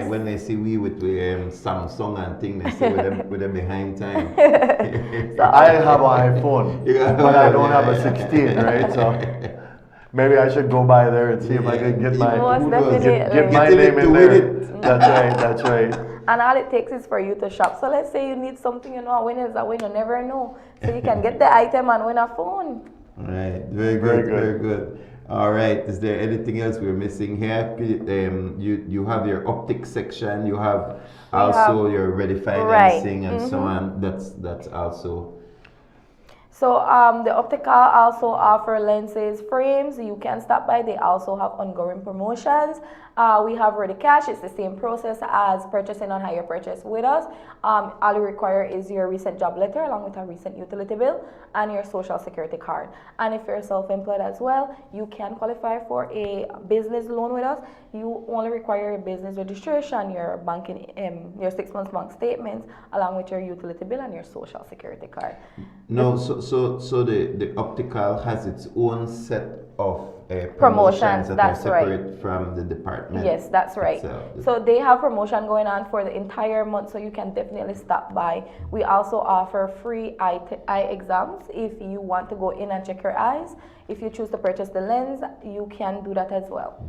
When they see we with Samsung and things, they say with them behind time. I have an iPhone, but I don't have a 16, right? So maybe I should go by there and see if I can get my name in there. That's right. And all it takes is for you to shop. So let's say you need something, a win is a win, you never know. So you can get the item and win a phone. All right, very good. All right, is there anything else we're missing here? You have your optic section, you have your ready financing and so on. That's also. So the optical also offer lenses, frames. You can stop by. They also have ongoing promotions. We have ready cash. It's the same process as purchasing on higher purchase with us. All you require is your recent job letter along with a recent utility bill and your social security card. And if you're self-employed as well, you can qualify for a business loan with us. You only require your business registration, your banking, your 6 months bank statements, along with your utility bill and your social security card. No, so the optical has its own set of promotions that that's are separate from the department. Yes, that's right. So they have promotion going on for the entire month, so you can definitely stop by. We also offer free eye exams if you want to go in and check your eyes. If you choose to purchase the lens, you can do that as well.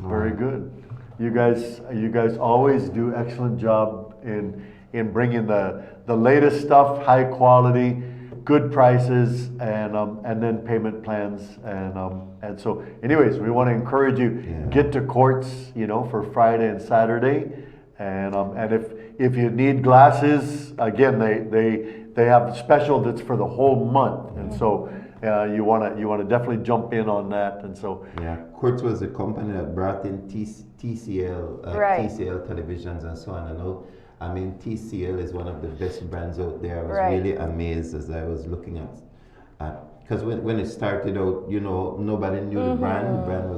Very good. You guys always do excellent job in bringing the latest stuff, high quality, good prices, and then payment plans, and so anyways, we want to encourage you, get to courts, for Friday and Saturday, and if you need glasses, again, they have special that's for the whole month, and so you want to definitely jump in on that, and so Courts was a company that brought in TCL TCL televisions and so on. I mean, TCL is one of the best brands out there. I was really amazed as I was looking at, because when it started out, nobody knew the brand. The brand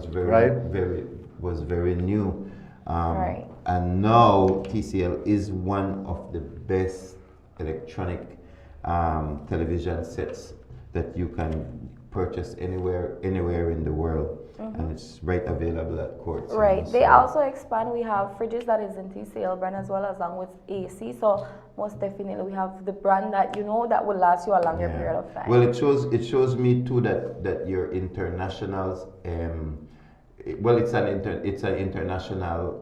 was very new, and now TCL is one of the best electronic television sets that you can purchase anywhere in the world. And it's available at courts. They also expand. We have fridges that is in TCL brand as well as along with AC. So most definitely we have the brand that that will last you a longer period of time. Well, it shows me too that your internationals. It's an international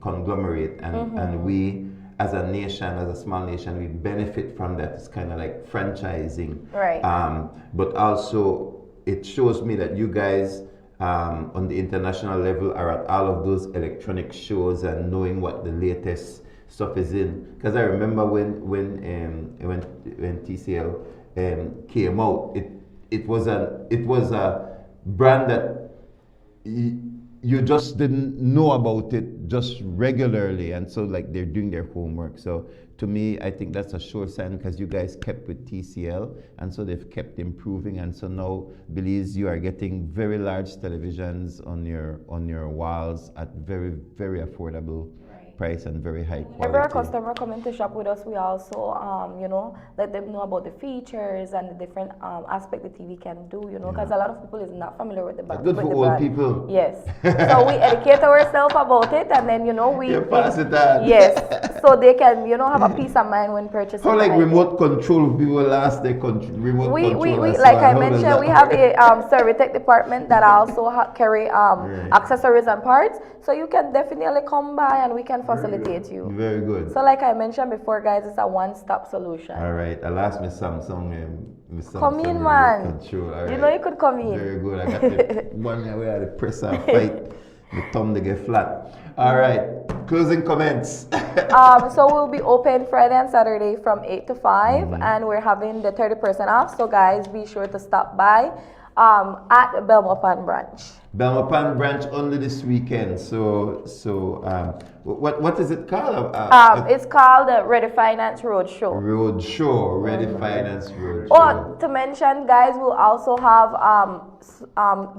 conglomerate, and we as a nation, as a small nation, we benefit from that. It's kind of like franchising. But also it shows me that you guys. On the international level are at all of those electronic shows and knowing what the latest stuff is in. Because I remember when TCL came out, it was a brand that you just didn't know about it just regularly, and so they're doing their homework. So to me, I think that's a sure sign because you guys kept with TCL, and so they've kept improving, and so now Belize, you are getting very large televisions on your walls at very, very affordable price and very high quality. Whenever a customer come in to shop with us, we also, let them know about the features and the different aspect the TV can do, because a lot of people is not familiar with the brand. Good for old people. Yes. So we educate ourselves about it, and then, we pass it on. Yes. So they can, have a peace of mind when purchasing. How like remote control? People lost their remote control. We like I mentioned, we have a service tech department that also carry accessories and parts. So you can definitely come by and we can facilitate you. Very good. So like I mentioned before, guys, it's a one-stop solution. All right. I'll ask me Samsung. Come in, man. Control. All you right. know you could come in. Very good. I got the one where I had to press and fight. The thumb to get flat. All right. Closing comments. So we'll be open Friday and Saturday from 8 to 5, and we're having the 30% off. So guys, be sure to stop by at the Belmopan branch. Belmopan branch only this weekend. So what is it called? It's called the Ready Finance Roadshow. Ready Finance Roadshow. Oh, to mention, guys, we'll also have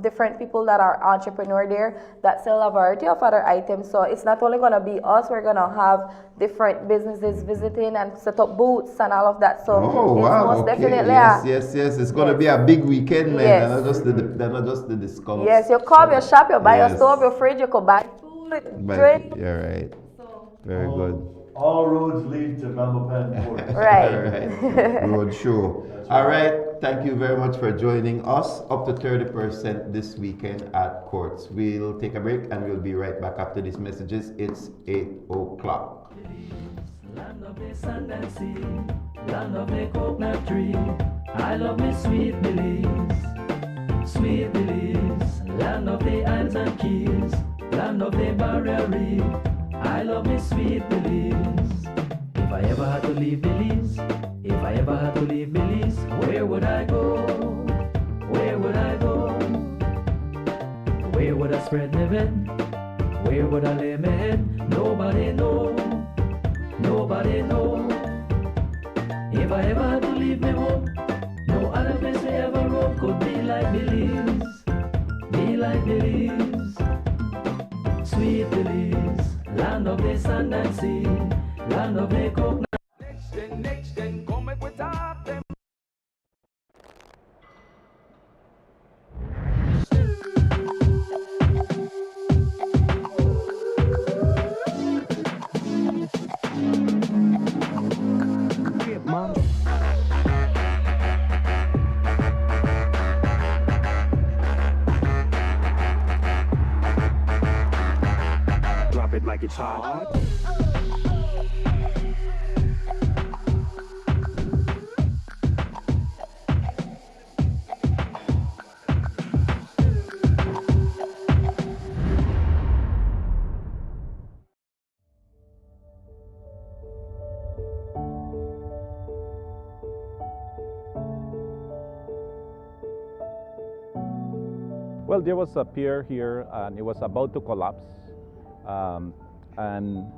different people that are entrepreneur there that sell a variety of other items. So it's not only gonna be us. We're gonna have different businesses visiting and set up booths and all of that. So most definitely, yes. It's gonna be a big weekend, man. Yes. They're not just the discounts. Yes, you come, you shop, you buy your stove, your fridge, you could buy food, drink. Yeah, right. Very good. All roads lead to Belmopan Court. Right. All right. Roadshow. All right. Thank you very much for joining us. Up to 30% this weekend at Courts. We'll take a break and we'll be right back after these messages. It's 8 o'clock. Land of the sand and sea, land of the coconut tree. I love me sweet Belize, sweet Belize. Land of the islands and keys, land of the barrier reef. I love me sweet Belize. If I ever had to leave Belize, where would I go? Where would I go? Where would I spread my bed? Where would I lay my head? Nobody know. Nobody know. If I ever had to leave me home, no other place I ever roam could be like Belize. Be like Belize. Sweet Belize, land of the sand and sea, land of the coconut. Next gen, come back with them. Drop it like it's hot. Well, there was a pier here and it was about to collapse. And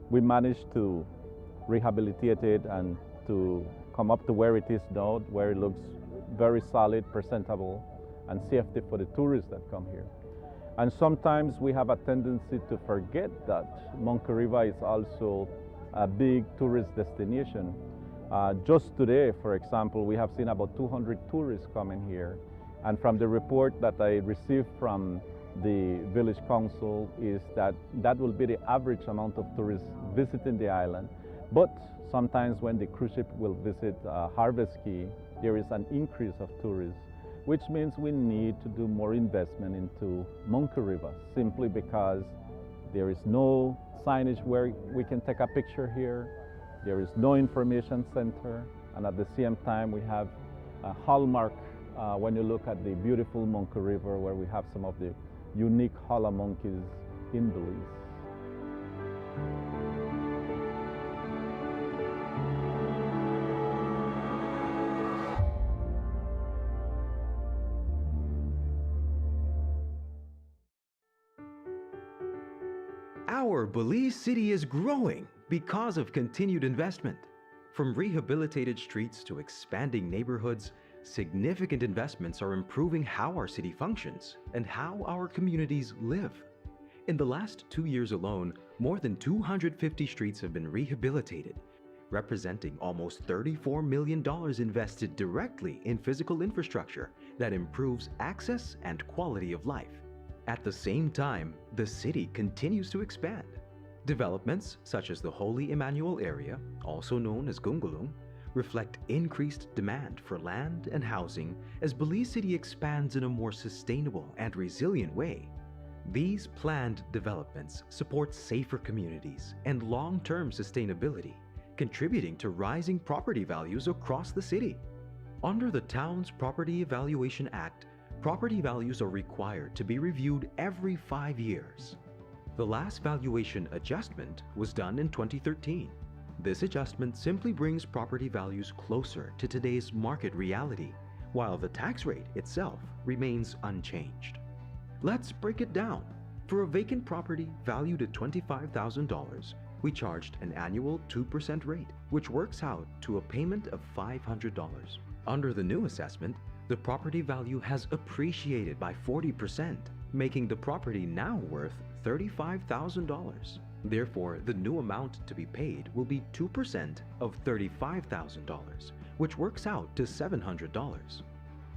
we managed to rehabilitate it and to come up to where it is now, where it looks very solid, presentable, and safety for the tourists that come here. And sometimes we have a tendency to forget that Monkey River is also a big tourist destination. Just today, for example, we have seen about 200 tourists coming here. And from the report that I received from the village council is that that will be the average amount of tourists visiting the island. But sometimes when the cruise ship will visit Harvest Key, there is an increase of tourists, which means we need to do more investment into Monkey River, simply because there is no signage where we can take a picture here, there is no information center, and at the same time we have a hallmark when you look at the beautiful Monkey River, where we have some of the unique holla monkeys in Belize. Our Belize City is growing because of continued investment. From rehabilitated streets to expanding neighborhoods, significant investments are improving how our city functions and how our communities live. In the last 2 years alone, more than 250 streets have been rehabilitated, representing almost $34 million invested directly in physical infrastructure that improves access and quality of life. At the same time, the city continues to expand. Developments such as the Holy Emmanuel area, also known as Gungulung, reflect increased demand for land and housing as Belize City expands in a more sustainable and resilient way. These planned developments support safer communities and long-term sustainability, contributing to rising property values across the city. Under the Town's Property Evaluation Act, property values are required to be reviewed every 5 years. The last valuation adjustment was done in 2013. This adjustment simply brings property values closer to today's market reality, while the tax rate itself remains unchanged. Let's break it down. For a vacant property valued at $25,000, we charged an annual 2% rate, which works out to a payment of $500. Under the new assessment, the property value has appreciated by 40%, making the property now worth $35,000. Therefore, the new amount to be paid will be 2% of $35,000, which works out to $700.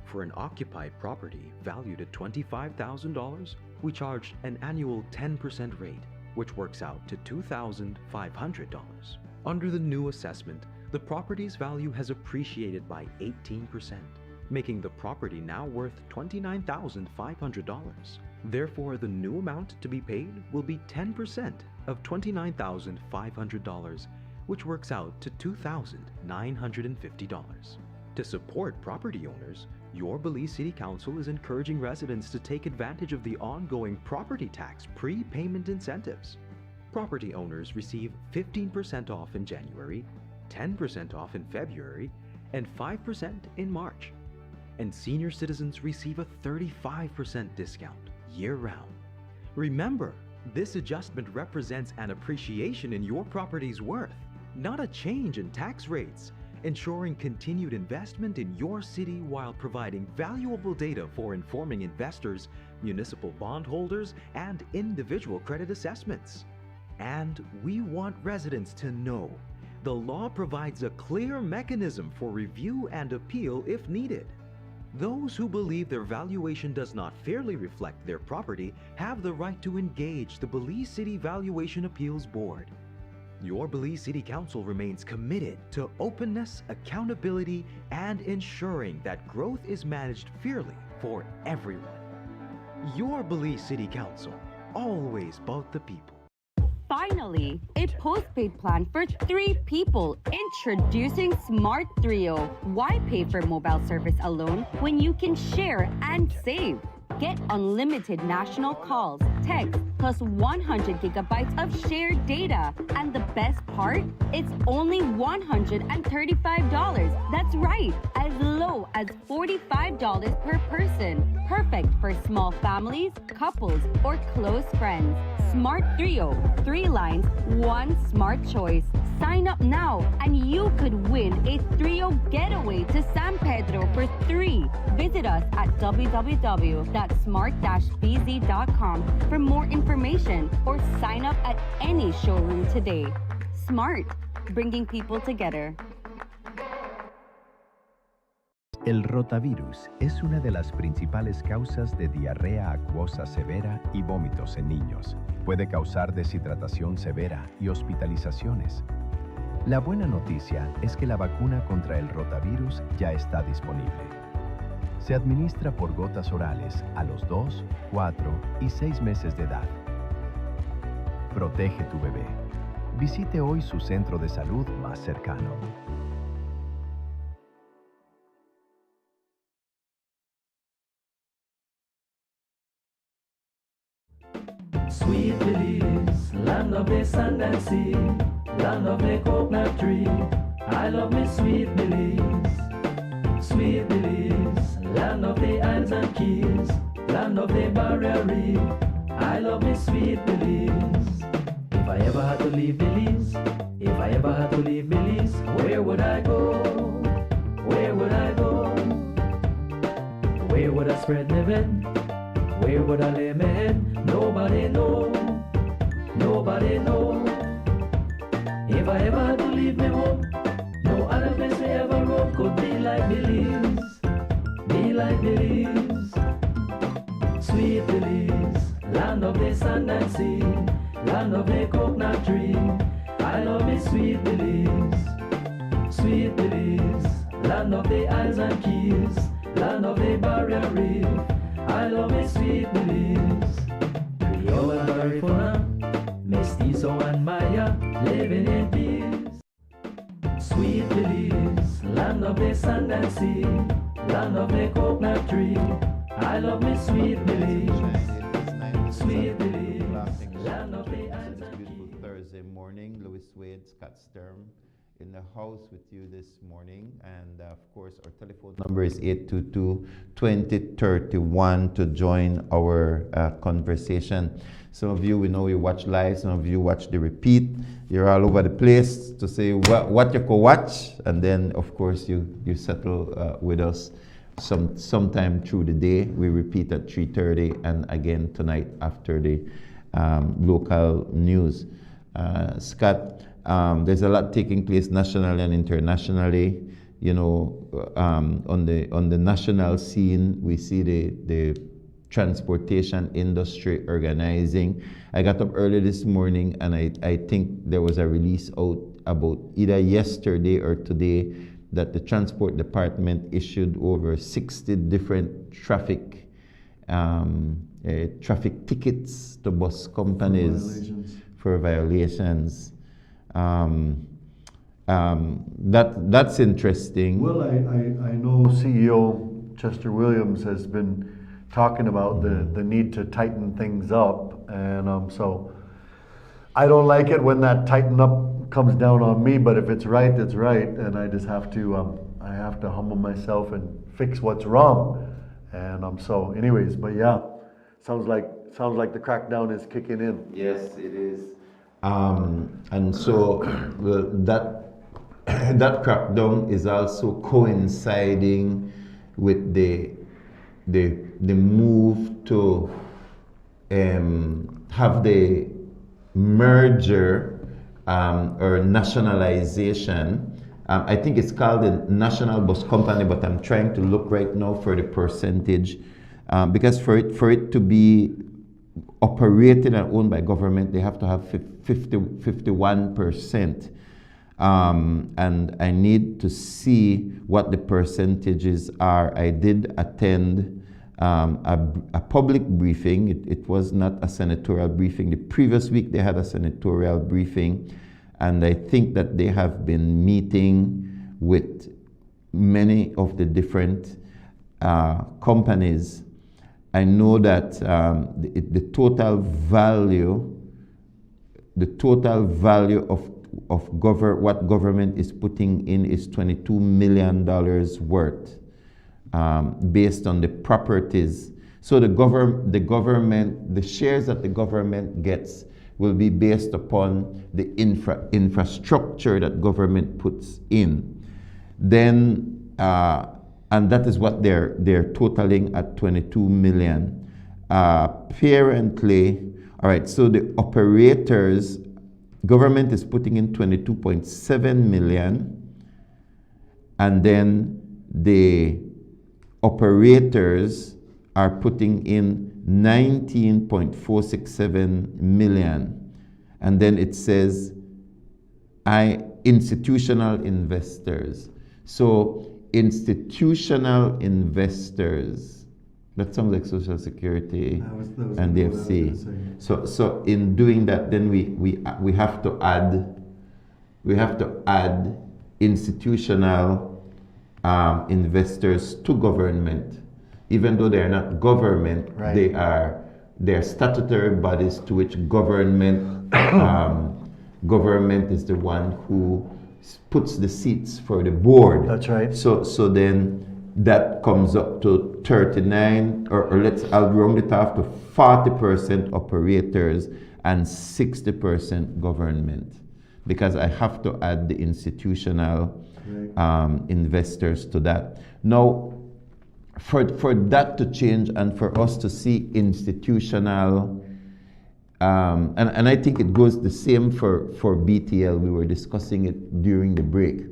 For an occupied property valued at $25,000, we charged an annual 10% rate, which works out to $2,500. Under the new assessment, the property's value has appreciated by 18%, making the property now worth $29,500. Therefore, the new amount to be paid will be 10% of $29,500, which works out to $2,950. To support property owners, your Belize City Council is encouraging residents to take advantage of the ongoing property tax prepayment incentives. Property owners receive 15% off in January, 10% off in February, and 5% in March. And senior citizens receive a 35% discount year-round. Remember, this adjustment represents an appreciation in your property's worth, not a change in tax rates, ensuring continued investment in your city while providing valuable data for informing investors, municipal bondholders, and individual credit assessments. And we want residents to know the law provides a clear mechanism for review and appeal if needed. Those who believe their valuation does not fairly reflect their property have the right to engage the Belize City Valuation Appeals Board. Your Belize City Council remains committed to openness, accountability, and ensuring that growth is managed fairly for everyone. Your Belize City Council, always about the people. Finally, a postpaid plan for 3 people. Introducing Smart Trio. Why pay for mobile service alone when you can share and save? Get unlimited national calls, text, plus 100 gigabytes of shared data. And the best part? It's only $135. That's right, as low as $45 per person. Perfect for small families, couples, or close friends. Smart Trio, 3 lines, 1 smart choice. Sign up now and you could win a Trio getaway to San Pedro for 3. Visit us at www.smart-bz.com for more information or sign up at any showroom today. Smart, bringing people together. El rotavirus es una de las principales causas de diarrea acuosa severa y vómitos en niños. Puede causar deshidratación severa y hospitalizaciones. La buena noticia es que la vacuna contra el rotavirus ya está disponible. Se administra por gotas orales a los 2, 4 y 6 meses de edad. Protege tu bebé. Visite hoy su centro de salud más cercano. Sweet Belize, land of the sand and sea, land of the coconut tree. I love me sweet Belize. Sweet Belize, land of the islands and keys, land of the barrier reef. I love me sweet Belize. If I ever had to leave Belize, if I ever had to leave Belize, where would I go? Where would I go? Where would I spread my bed? Where would I lay my head? Nobody knows. nobody know. If I ever do leave me home, no other place me ever roam could be like Belize, be like Belize. Sweet Belize, land of the sand and sea, land of the coconut tree. I love me sweet Belize, sweet Belize, land of the isles and keys, land of the barrier reef. I love me sweet Belize. Rio and Garifuna, Mestizo and Maya, living in peace. Sweet Belize, land of the sand and sea, land of the coconut tree. I love me sweet Belize, sweet Belize, land of the isles and keys. Thursday morning, Louis Wade, Scott Sturm in the house with you this morning, and of course our telephone number is 822-2031 to join our conversation. Some of you, we know you watch live, some of you watch the repeat. You're all over the place to say what you could watch, and then of course you settle with us sometime through the day. We repeat at 3:30 and again tonight after the local news. Scott, there's a lot taking place nationally and internationally. You know, on the national scene, we see the transportation industry organizing. I got up early this morning, and I think there was a release out about either yesterday or today that the transport department issued over 60 different traffic tickets to bus companies for violations. That's interesting. Well, I know CEO Chester Williams has been talking about the need to tighten things up, and so I don't like it when that tighten up comes down on me, but if it's right, it's right, and I just have to humble myself and fix what's wrong, and so anyways, but yeah, sounds like the crackdown is kicking in. Yes, it is. And so that crackdown is also coinciding with the move to have the merger or nationalization. I think it's called the National Bus Company, but I'm trying to look right now for the percentage because for it to be operated and owned by government, they have to have 51%. And I need to see what the percentages are. I did attend a public briefing. It was not a senatorial briefing. The previous week they had a senatorial briefing, and I think that they have been meeting with many of the different companies. I know that the total value of what government is putting in is $22 million worth, based on the properties. So the shares that the government gets will be based upon the infrastructure that government puts in. Then, and that is what they're totaling at 22 million. Apparently, all right, so the operators, government is putting in 22.7 million, and then the operators are putting in 19.467 million. And then it says institutional investors. So institutional investors, that sounds like Social Security and the FC. So in doing that, then we have to add institutional investors to government, even though they are not government. Right. They're statutory bodies to which government government is the one who puts the seats for the board. That's right. So then that comes up to 39, or I'll round it off to 40% operators and 60% government, because I have to add the institutional investors to that. Now, for that to change and for us to see institutional And I think it goes the same for BTL. We were discussing it during the break.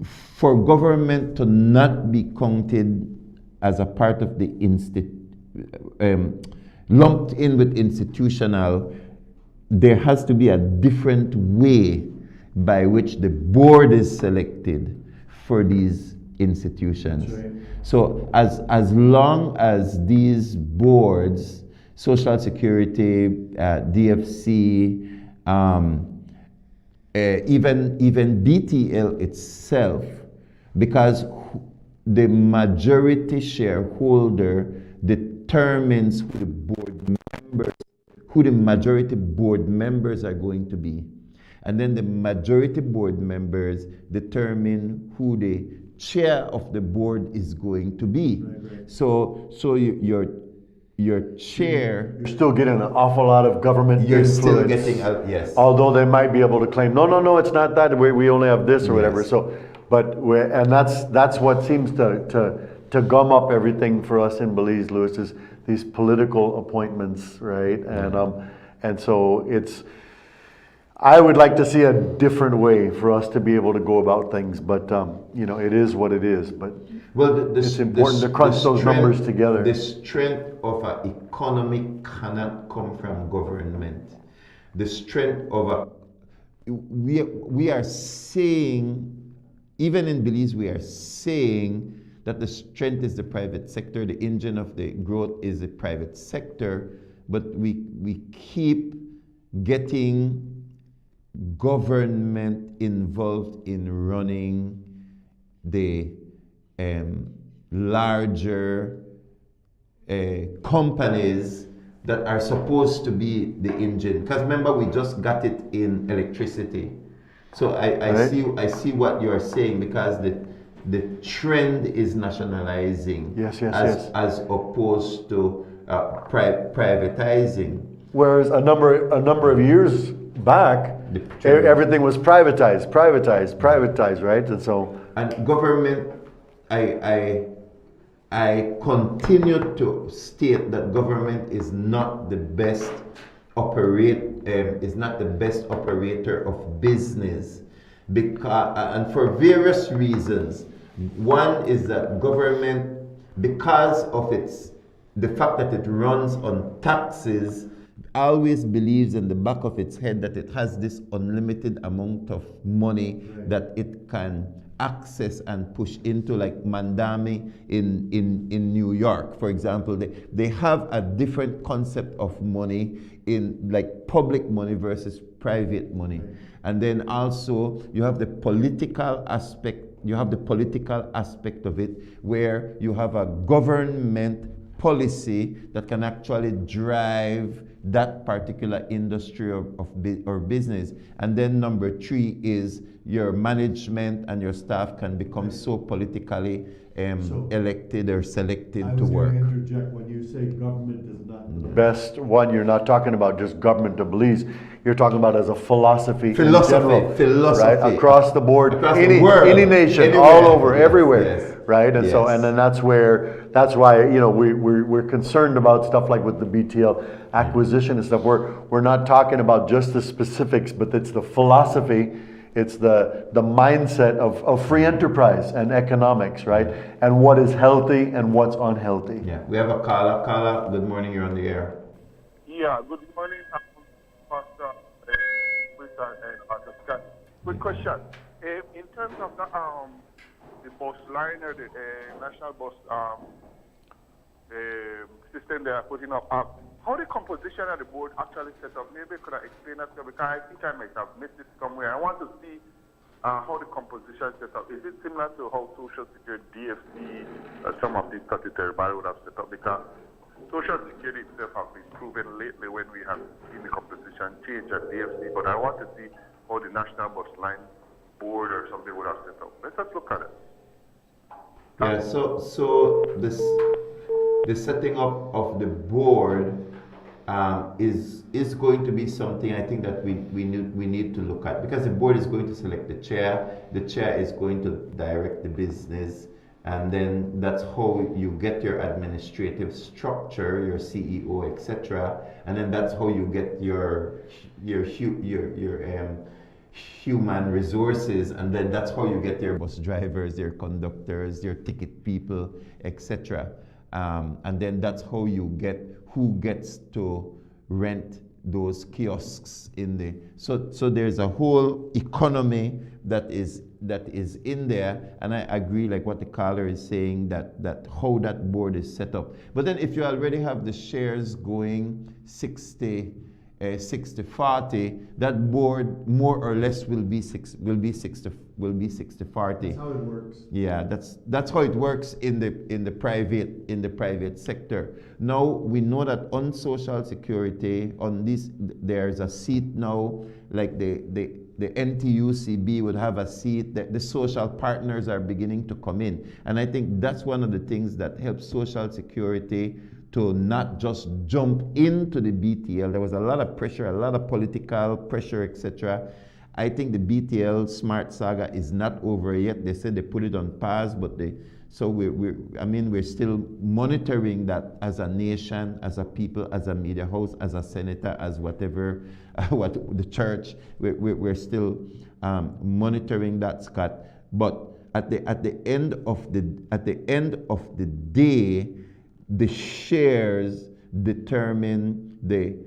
For government to not be counted as a part of the lumped in with institutional, there has to be a different way by which the board is selected for these institutions. Right. So as long as these boards, Social Security, DFC, even BTL itself, because the majority shareholder determines who the majority board members are going to be. And then the majority board members determine who the chair of the board is going to be. Right. So your chair... You're still getting an awful lot of government influence. Still getting, yes. Although they might be able to claim, no, it's not that, we only have this or whatever. So, and that's what seems to gum up everything for us in Belize, Lewis, is these political appointments, right? And so I would like to see a different way for us to be able to go about things, but it is what it is. But it's important to crunch those numbers together. The strength of an economy cannot come from government. The strength of we are saying, even in Belize, we are saying that the strength is the private sector, the engine of the growth is the private sector, but we keep getting government involved in running the larger companies that are supposed to be the engine. Because remember, we just got it in electricity. So I see what you're saying, because the trend is nationalizing as opposed to privatizing. Whereas a number of years back, everything was privatized, right? And government, I continue to state that government is not the best operator of business, because and for various reasons. One is that government, because of the fact that it runs on taxes, always believes in the back of its head that it has this unlimited amount of money that it can access and push into, like Mandami in New York, for example. They have a different concept of money, in like public money versus private money. And then also you have the political aspect. You have the political aspect of it, where you have a government policy that can actually drive that particular industry or business. And then number 3 is your management and your staff can become so politically elected or selected to work. I was going to interject. When you say government is not the best one, you're not talking about just government of Belize. You're talking about as a philosophy in general, right? Across the board, any nation, anywhere, all over, everywhere, right? And so, and then that's why we're concerned about stuff like with the BTL acquisition and stuff. We're not talking about just the specifics, but it's the philosophy. It's the mindset of free enterprise and economics, right? And what is healthy and what's unhealthy. Yeah, we have a caller. Caller, good morning, you're on the air. Yeah, good morning, Pastor Scott. Quick question. In terms of the bus line or the national bus system they are putting up, how the composition of the board actually set up? Maybe could I explain that to you? Because I think I might have missed it somewhere. I want to see how the composition is set up. Is it similar to how Social Security, DFC, some of these statutory bodies would have set up? Because Social Security itself has been proven lately when we have seen the composition change at DFC, but I want to see how the National Bus Line Board or something would have set up. Let's just look at it. Yeah, so the setting up of the board is going to be something I think that we need to look at, because the board is going to select the chair. The chair is going to direct the business, And then that's how you get your administrative structure, your CEO, etc. And then that's how you get your human resources, and then that's how you get your bus drivers, your conductors, your ticket people, etc. And then that's how you get who gets to rent those kiosks in the so there's a whole economy that is in there, and I agree like what the caller is saying, that how that board is set up. But then if you already have the shares going 60-40, that board more or less will be 60-40. That's how it works. Yeah, that's how it works in the private sector. Now we know that on Social Security, on this, there's a seat now, like the NTUCB would have a seat. The social partners are beginning to come in, and I think that's one of the things that helps Social Security to not just jump into the BTL. There was a lot of pressure, a lot of political pressure, etc. I think the BTL smart saga is not over yet. They said they put it on pause, but we're still monitoring that as a nation, as a people, as a media house, as a senator, as whatever, what the church. We're still monitoring that, Scott. But at the end of the day, the shares determine the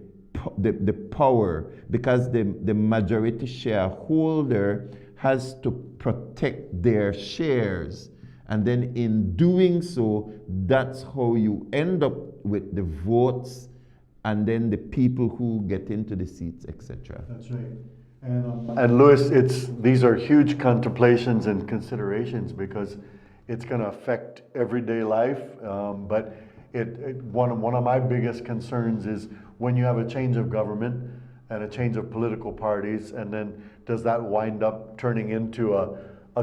power, because the majority shareholder has to protect their shares, and then in doing so, that's how you end up with the votes and then the people who get into the seats, etc. That's right. And Louis, these are huge contemplations and considerations, because it's going to affect everyday life, but one of my biggest concerns is when you have a change of government and a change of political parties, and then does that wind up turning into a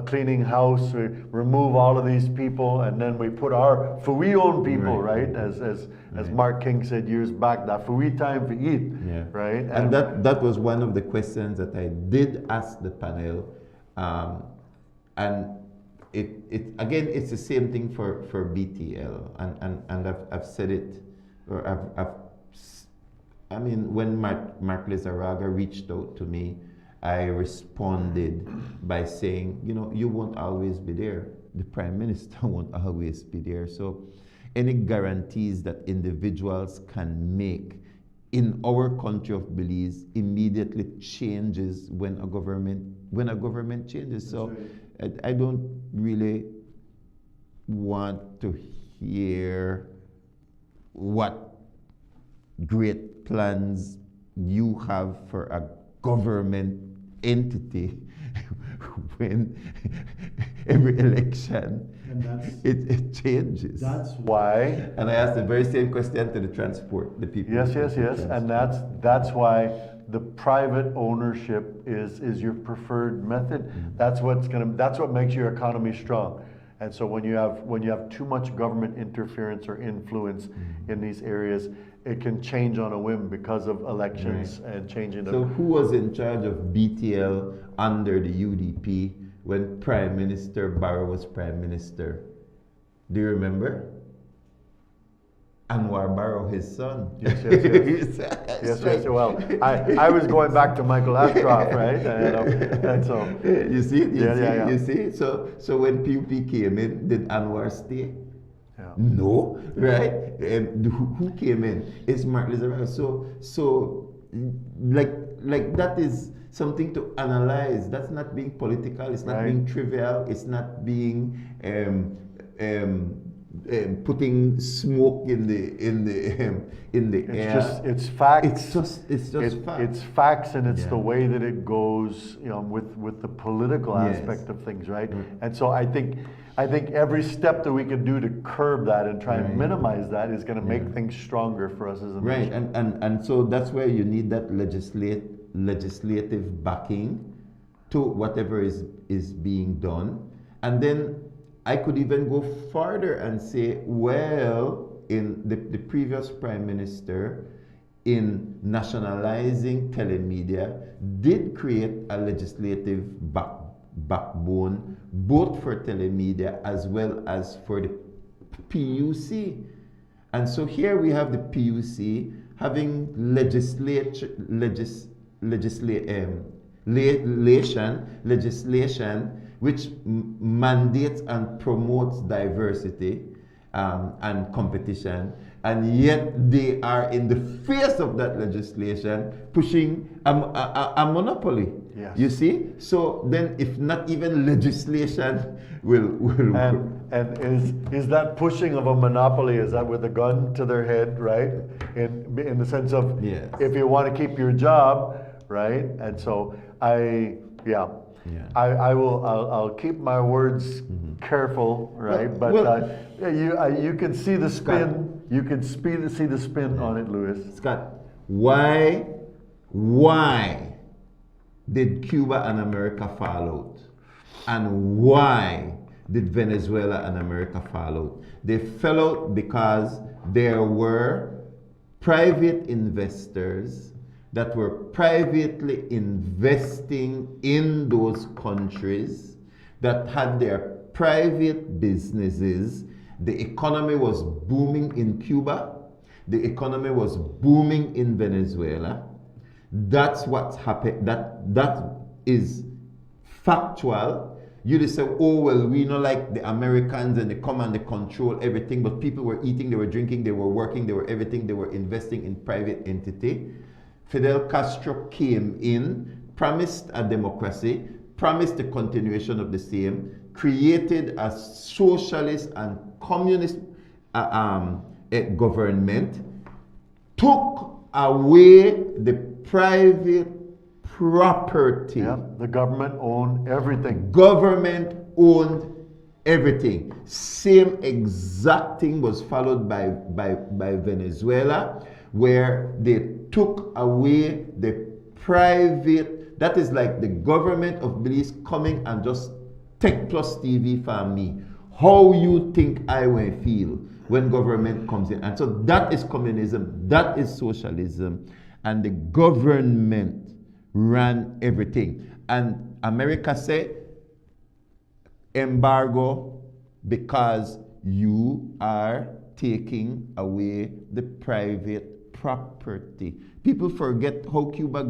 cleaning house? We remove all of these people, and then we put our we own people, right? As Mark King said years back, that for we time for eat, right? And that was one of the questions that I did ask the panel, and again, it's the same thing for BTL, and I've said it, or when Mark Lizarraga reached out to me, I responded by saying, you won't always be there. The Prime Minister won't always be there. So any guarantees that individuals can make in our country of Belize immediately changes when a government changes. So I don't really want to hear what great plans you have for a government entity when every election it changes. That's why. And I asked the very same question to the people. Yes, and that's why the private ownership is your preferred method. That's what makes your economy strong. And so when you have too much government interference or influence in these areas, it can change on a whim because of elections and changing. So who was in charge of BTL under the UDP when Prime Minister Barrow was Prime Minister? Do you remember? Anwar Barrow, his son. Yes. Well, I was going back to Michael Ashcroft, right? And so you see. So when PUP came in, did Anwar stay? Yeah. No, right? Who came in? It's Mark Lizarraga. So like that is something to analyze. That's not being political. It's not being trivial. It's not being putting smoke in the air. It's facts. It's just facts. It's facts, and it's the way that it goes, with the political aspect of things, right? And so I think every step that we can do to curb that and try and minimize that is going to make things stronger for us as a nation. And so that's where you need that legislative backing to whatever is being done. And then I could even go further and say, well, in the previous Prime Minister, in nationalizing telemedia, did create a legislative backbone, both for telemedia as well as for the PUC. And so here we have the PUC having legislation which mandates and promotes diversity and competition, and yet they are in the face of that legislation pushing a monopoly. Yes. You see? So then if not even legislation will and is that pushing of a monopoly, is that with a gun to their head, right? In the sense of, yes, if you want to keep your job, right? And so I'll keep my words careful, right? You can see the spin. You can see the spin on it, Louis. Scott, why did Cuba and America fall out? And why did Venezuela and America fall out? They fell out because there were private investors that were privately investing in those countries, that had their private businesses. The economy was booming in Cuba. The economy was booming in Venezuela. That's what's happened. That is factual. You just say, oh, well, we know like the Americans and they come and they control everything, but people were eating, they were drinking, they were working, they were everything, they were investing in private entity. Fidel Castro came in, promised a democracy, promised the continuation of the same, created a socialist and communist government, took away the private property. Yeah, the government owned everything. Government owned everything. Same exact thing was followed by Venezuela, where they took away the private. That is like the government of Belize coming and just take PlusTV from me. How you think I will feel when government comes in? And so that is communism, that is socialism, and the government ran everything. And America said, embargo, because you are taking away the private property. People forget how Cuba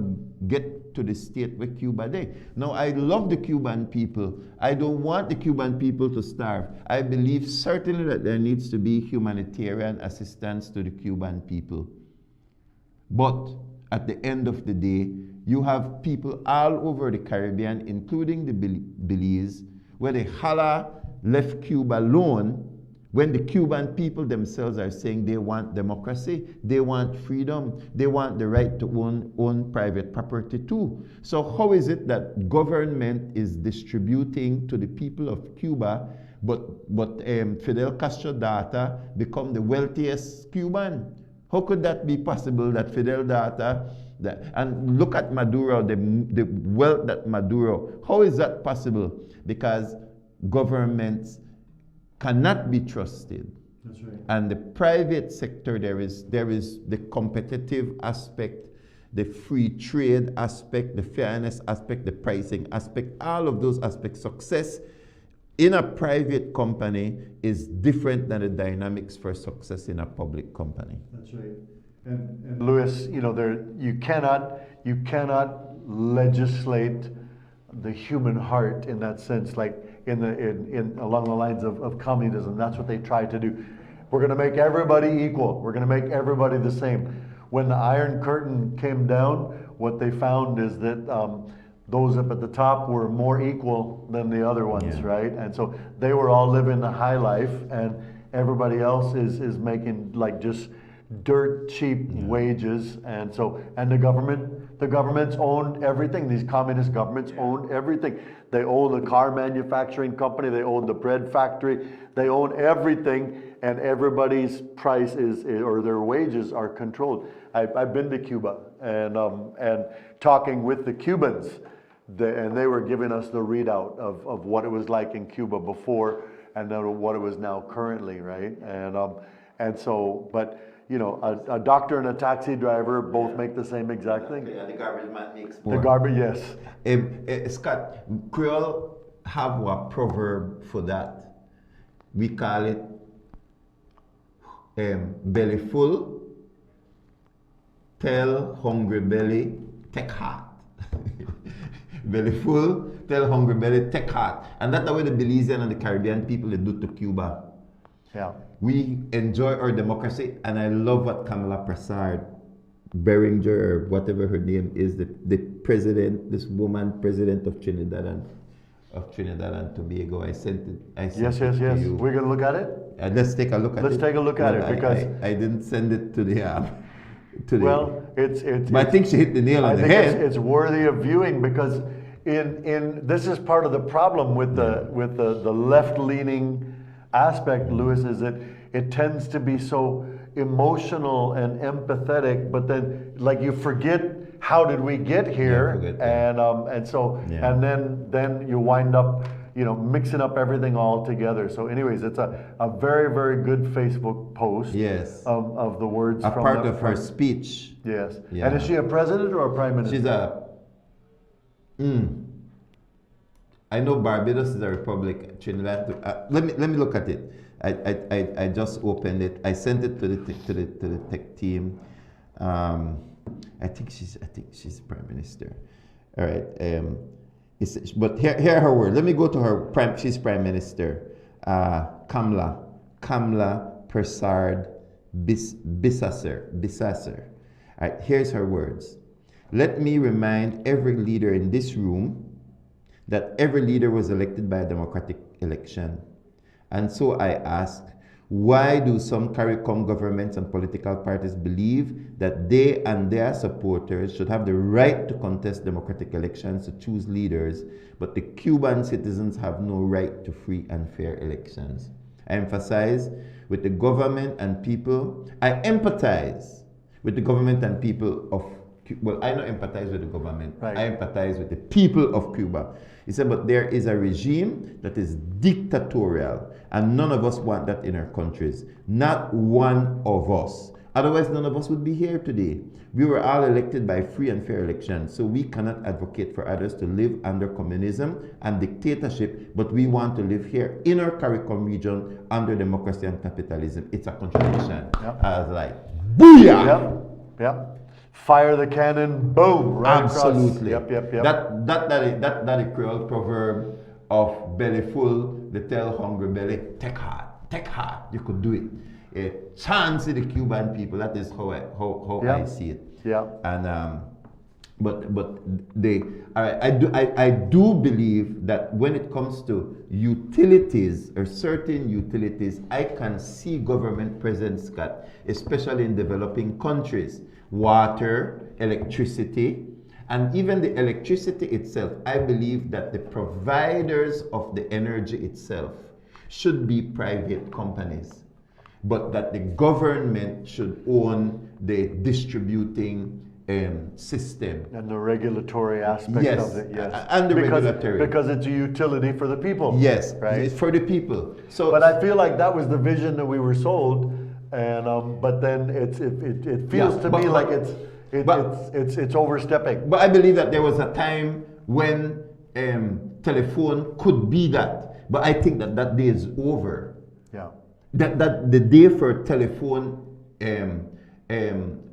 get to the state where Cuba did. Now, I love the Cuban people. I don't want the Cuban people to starve. I believe certainly that there needs to be humanitarian assistance to the Cuban people. But at the end of the day, you have people all over the Caribbean, including the Belize, where the Hala left Cuba alone when the Cuban people themselves are saying they want democracy, they want freedom, they want the right to own private property too. So how is it that government is distributing to the people of Cuba, but Fidel Castro daughter become the wealthiest Cuban? How could that be possible that Fidel daughter, and look at Maduro, the wealth that Maduro, how is that possible? Because governments cannot be trusted. That's right. And the private sector, there is the competitive aspect, the free trade aspect, the fairness aspect, the pricing aspect, all of those aspects. Success in a private company is different than the dynamics for success in a public company. That's right. And Louis, you cannot legislate the human heart in that sense, like along the lines of communism. That's what they tried to do. We're going to make everybody equal. We're going to make everybody the same. When the Iron Curtain came down, what they found is that those up at the top were more equal than the other ones, yeah, right? And so they were all living the high life, and everybody else is making like just dirt cheap, yeah, wages. And so, and the governments owned everything. These communist governments, yeah, owned everything. They own the car manufacturing company, they own the bread factory, they own everything, and everybody's price or their wages are controlled. I've been to Cuba and talking with the Cubans, and they were giving us the readout of what it was like in Cuba before and then what it was now currently, right? And so, but a doctor and a taxi driver both make the same exact thing. Yeah, the garbage man makes more. The garbage, yes. Scott, Creole have a proverb for that. We call it belly full, tell hungry belly, take heart. Belly full, tell hungry belly, take heart. And that's the way the Belizean and the Caribbean people they do to Cuba. Yeah. We enjoy our democracy, and I love what Kamala Prasad, Beringer, or whatever her name is, the president, this woman, president of Trinidad and Tobago. I sent it. Yes. To you. We're gonna look at it. Let's take a look at it. Let's take a look at it because I didn't send it to the. Well, But I think she hit the nail on the head. It's worthy of viewing because in this is part of the problem with the left leaning aspect, Louis, is that it tends to be so emotional and empathetic, but then like you forget how did we get here, and then you wind up mixing up everything all together. So anyways, it's a very, very good Facebook post. Yes. Of the words a part of her speech. Yes. Yeah. And is she a president or a prime minister? She's I know Barbados is a republic. Trinidad. Let me look at it. I just opened it. I sent it to the tech team. I think she's prime minister. All right. But here are her words. Let me go to her. She's prime minister. Kamala Prasad Bissaser. All right. Here's her words. Let me remind every leader in this room that every leader was elected by a democratic election. And so I ask, why do some CARICOM governments and political parties believe that they and their supporters should have the right to contest democratic elections to choose leaders, but the Cuban citizens have no right to free and fair elections? I emphasize with the government and people, I empathize with the government and people of well, I don't empathize with the government. Right. I empathize with the people of Cuba. He said, but there is a regime that is dictatorial, and none of us want that in our countries. Not one of us. Otherwise, none of us would be here today. We were all elected by free and fair elections, so we cannot advocate for others to live under communism and dictatorship, but we want to live here in our CARICOM region under democracy and capitalism. It's a contradiction. Yep. I was like, booyah! Yep. Fire the cannon, boom, right Absolutely. Across. Yep. That a Creole proverb of belly full, they tell hungry belly, take heart. You could do it. A chance to the Cuban people. That is how I see it. Yeah. And I do believe that when it comes to utilities or certain utilities, I can see government presence, Scott, especially in developing countries. Water, electricity, and even the electricity itself. I believe that the providers of the energy itself should be private companies, but that the government should own the distributing system. And the regulatory aspect of it, yes. And the regulatory. Because it's a utility for the people. Yes, right? It's for the people. So, but I feel like that was the vision that we were sold. And but then it feels to me like it's overstepping. But I believe that there was a time when telephone could be that, but I think that day is over. Yeah. That the day for telephone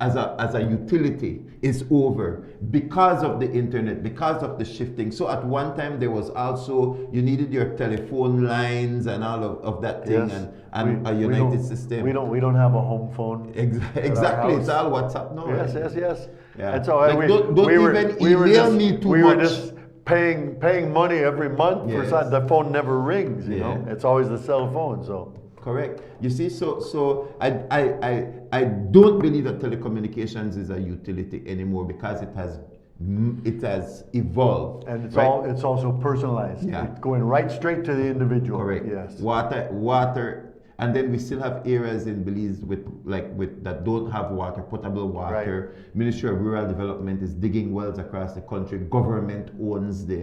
as a utility is over because of the internet, because of the shifting. So at one time there was also, you needed your telephone lines and all of that thing. Yes. and a united system. We don't have a home phone. Exactly, it's all WhatsApp now. Yes, right? yes. Yeah. And so like, don't even email me too much. We were just paying money every month for something. The phone never rings, you know. It's always the cell phone, so. Correct. You see, so I don't believe that telecommunications is a utility anymore because it has evolved. And it's also personalized. Yeah. It's going right straight to the individual. Correct. Yes. Water, and then we still have areas in Belize with that don't have water, potable water. Right. Ministry of Rural Development is digging wells across the country. Government owns the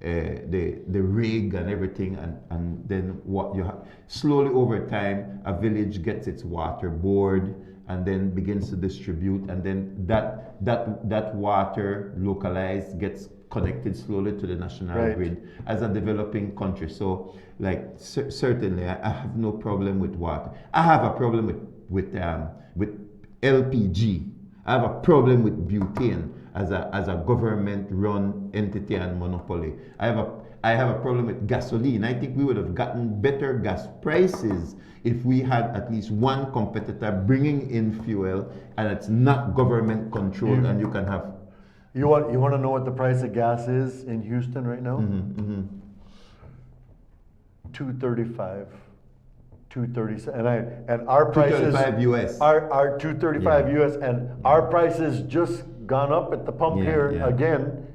rig and everything, and then what you have slowly over time, a village gets its water board, and then begins to distribute, and then that water localized gets connected slowly to the national grid as a developing country. So, like certainly, I have no problem with water. I have a problem with LPG. I have a problem with butane as a government-run entity and monopoly. I have a problem with gasoline. I think we would have gotten better gas prices if we had at least one competitor bringing in fuel, and it's not government controlled, and you can have. You want to know what the price of gas is in Houston right now? $2.35. 2.37, and our prices $2.35 US. Our 2.35 US, and our prices just gone up at the pump here again,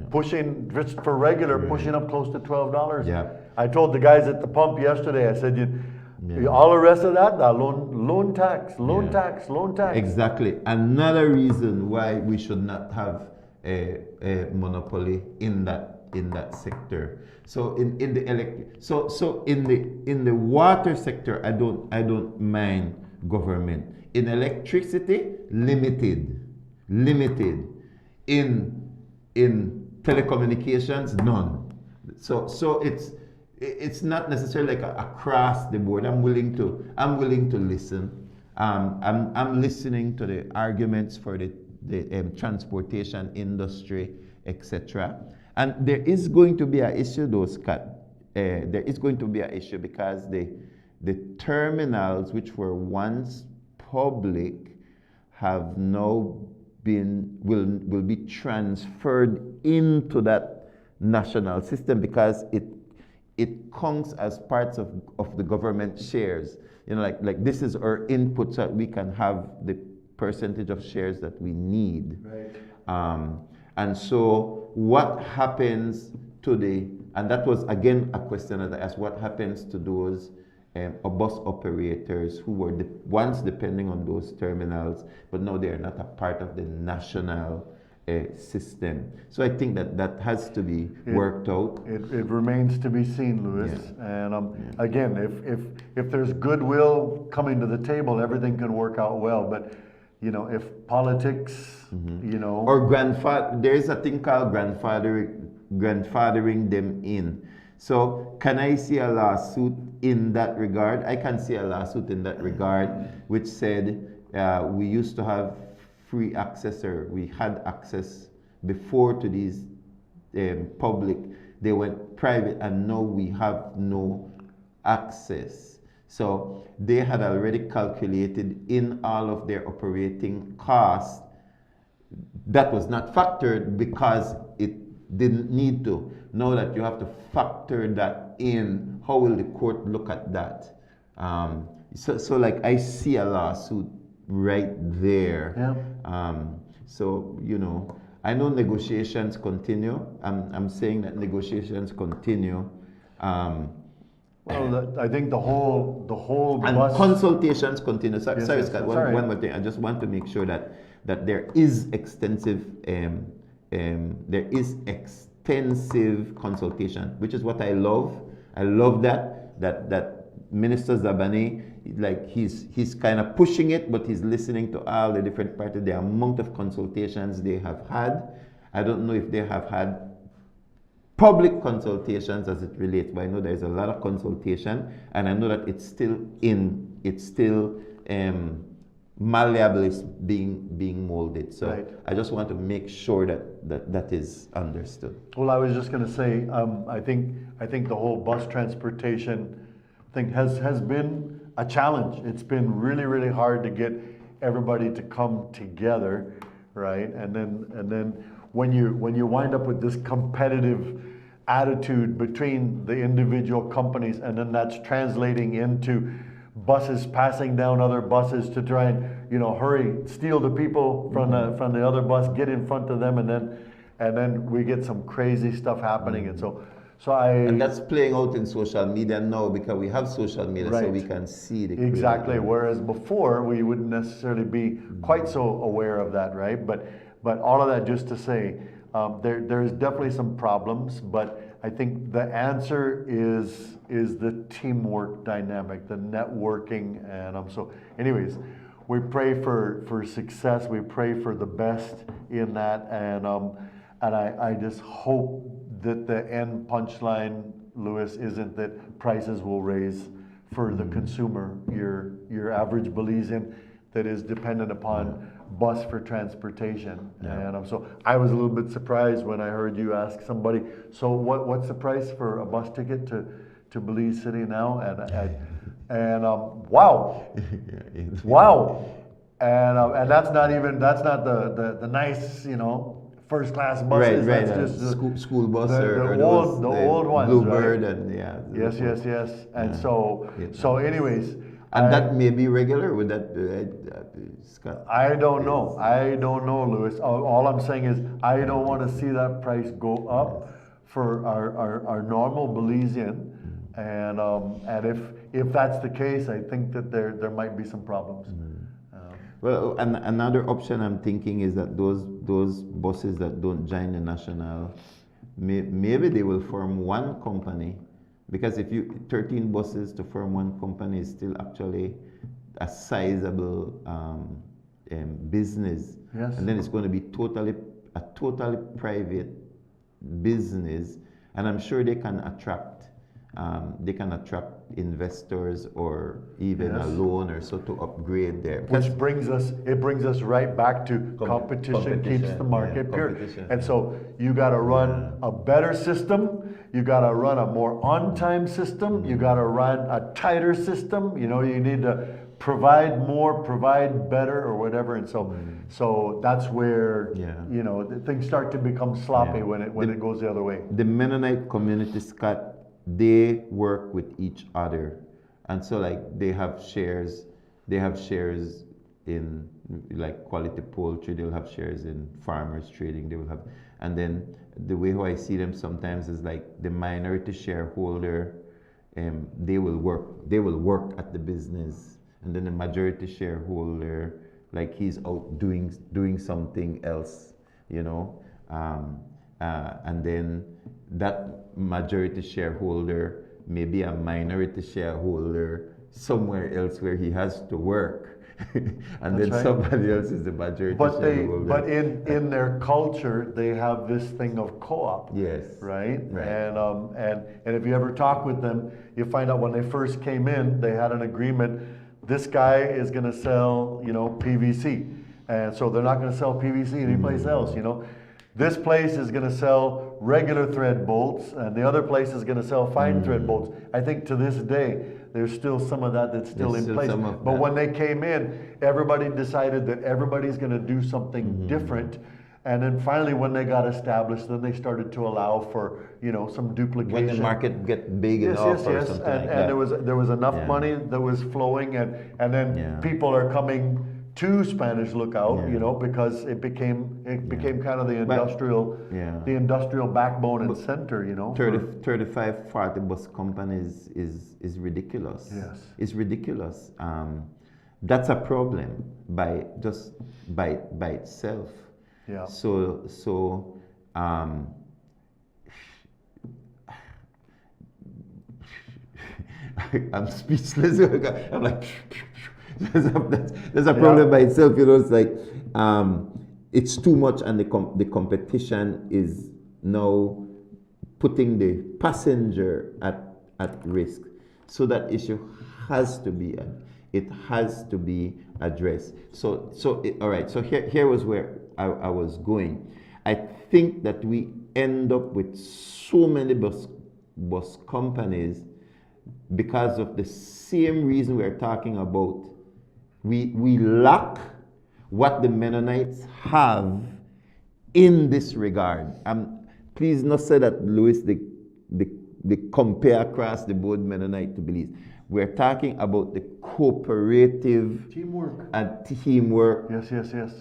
pushing just for regular, pushing up close to $12. Yeah. I told the guys at the pump yesterday. I said, all the rest of that, loan tax. Exactly. Another reason why we should not have a monopoly in that sector. So in the water sector, I don't mind government. In electricity, limited. In telecommunications, none. So it's not necessarily like across the board. I'm willing to listen. I'm listening to the arguments for the transportation industry, etc. And there is going to be an issue, though, Scott. There is going to be an issue because the terminals, which were once public, have now will be transferred into that national system because it counts as parts of the government shares. Like this is our input so that we can have the percentage of shares that we need. Right. And so what happens to and that was again a question that I asked, what happens to those bus operators who were once depending on those terminals, but now they are not a part of the national system. So I think that has to be worked out. It remains to be seen, Louis. Yeah. And again, if there's goodwill coming to the table, everything can work out well. But if politics, or there is a thing called grandfathering them in. So can I see a lawsuit in that regard? I can see a lawsuit in that regard, which said we used to have free access, or we had access before to these public. They went private, and now we have no access. So they had already calculated in all of their operating costs. That was not factored because it didn't need to. Now that you have to factor that in, how will the court look at that? So like I see a lawsuit right there. Yeah. So I know negotiations continue. I'm saying that negotiations continue. Well, I think the whole and bus consultations continue. Sorry, yes, Scott. One more thing. I just want to make sure that there is extensive consultation, which is what I love. I love that Minister Zabani, like he's kind of pushing it, but he's listening to all the different parties. The amount of consultations they have had, I don't know if they have had public consultations as it relates, but I know there's a lot of consultation, and I know that it's still malleable, is being molded. So right. I just want to make sure that is understood. Well, I was just going to say, I think the whole bus transportation thing has been a challenge. It's been really, really hard to get everybody to come together, right? And then when you wind up with this competitive attitude between the individual companies, and then that's translating into buses passing down other buses to try and hurry, steal the people from the other bus, get in front of them, and then we get some crazy stuff happening. And and that's playing out in social media now, because we have social media, right. So we can see the exactly. Whereas before we wouldn't necessarily be quite so aware of that, right? But all of that just to say, there's definitely some problems, but I think the answer is the teamwork dynamic, the networking, and so anyways, we pray for success. We pray for the best in that, and I just hope that the end punchline, Lewis, isn't that prices will raise for the consumer, your average Belizean that is dependent upon bus for transportation. And so I was a little bit surprised when I heard you ask somebody, so what's the price for a bus ticket to Belize City now? And wow, wow. And that's not the nice, first class buses. Right. That's just the school bus the old ones, Bluebird, right? and Yes. And so anyways. And that may be regular with that, Scott? I don't know, Lewis. All I'm saying is I don't want to see that price go up for our normal Belizean. And if that's the case, I think that there might be some problems. Well, and another option I'm thinking is that those buses that don't join the national, maybe they will form one company, because if 13 buses to form one company is still actually a sizable business. Yes. And then it's going to be a totally private business, and I'm sure they can attract investors or even a loan or so to upgrade there. Which brings us right back to competition keeps the market pure. And so you got to run a better system. You got to run a more on-time system. You got to run a tighter system. You need to provide more, provide better, or whatever. And so that's where things start to become sloppy when it goes the other way. The Mennonite community, Scott, they work with each other, and so like they have shares in like Quality Poultry, they'll have shares in Farmers Trading, they will have, and then the way how I see them sometimes is like the minority shareholder, they will work at the business, and then the majority shareholder, like he's out doing something else, and then that majority shareholder may be a minority shareholder somewhere else where he has to work. And then somebody else is the majority shareholder. But in their culture, they have this thing of co-op. Yes. Right? And if you ever talk with them, you find out when they first came in, they had an agreement. This guy is going to sell, PVC. And so they're not going to sell PVC anyplace else, This place is going to sell regular thread bolts, and the other place is going to sell fine thread bolts. I think to this day, there's still some of that's still in place. But when they came in, everybody decided that everybody's going to do something different. And then finally, when they got established, then they started to allow for some duplication. When the market get big enough or something like that. And there was enough money that was flowing, and then people are coming to Spanish Lookout, because it became kind of the industrial backbone and center, 35, 40 bus companies is ridiculous. Yes, it's ridiculous. That's a problem by itself. Yeah. So I'm speechless. I'm like. That's a problem by itself, It's like it's too much, and the competition is now putting the passenger at risk. So that issue has to be addressed. So all right. So here was where I was going. I think that we end up with so many bus companies because of the same reason we're talking about. We lack what the Mennonites have in this regard. Please not say that, Louis, the compare across the board Mennonite to Belize. We're talking about the cooperative teamwork and teamwork. Yes.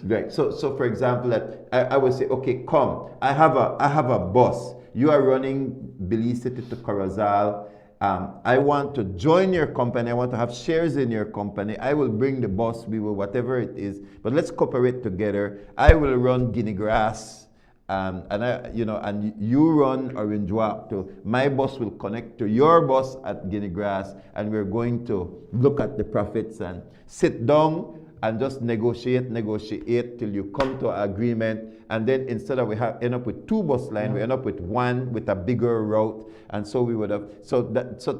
Right. So for example, that I would say, okay, come. I have a bus. You are running Belize City to Corozal. I want to join your company. I want to have shares in your company. I will bring the bus. We will, whatever it is. But let's cooperate together. I will run Guinea Grass, and you run Orange Walk. My bus will connect to your bus at Guinea Grass, and we're going to look at the profits and sit down and just negotiate till you come to an agreement, and then instead of end up with 2 bus lines, we end up with 1 with a bigger route, and so we would have, so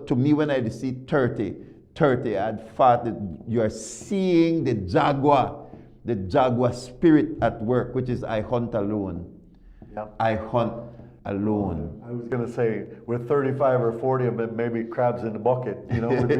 to me when I see 30, I'd thought that you are seeing the Jaguar spirit at work, which is I hunt alone. Yep. I hunt alone. I was going to say, with 35 or 40 of it, maybe crabs in the bucket, you know, would be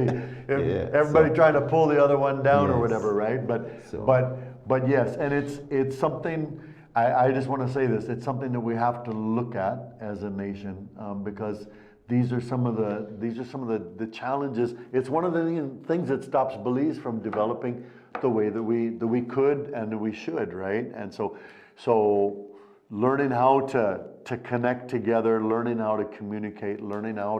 everybody trying to pull the other one down or whatever, right? But yes, and it's something, I just want to say this, it's something that we have to look at as a nation, because these are some of the challenges. It's one of the things that stops Belize from developing the way that we could and that we should, right? And so learning how to connect together, learning how to communicate, learning how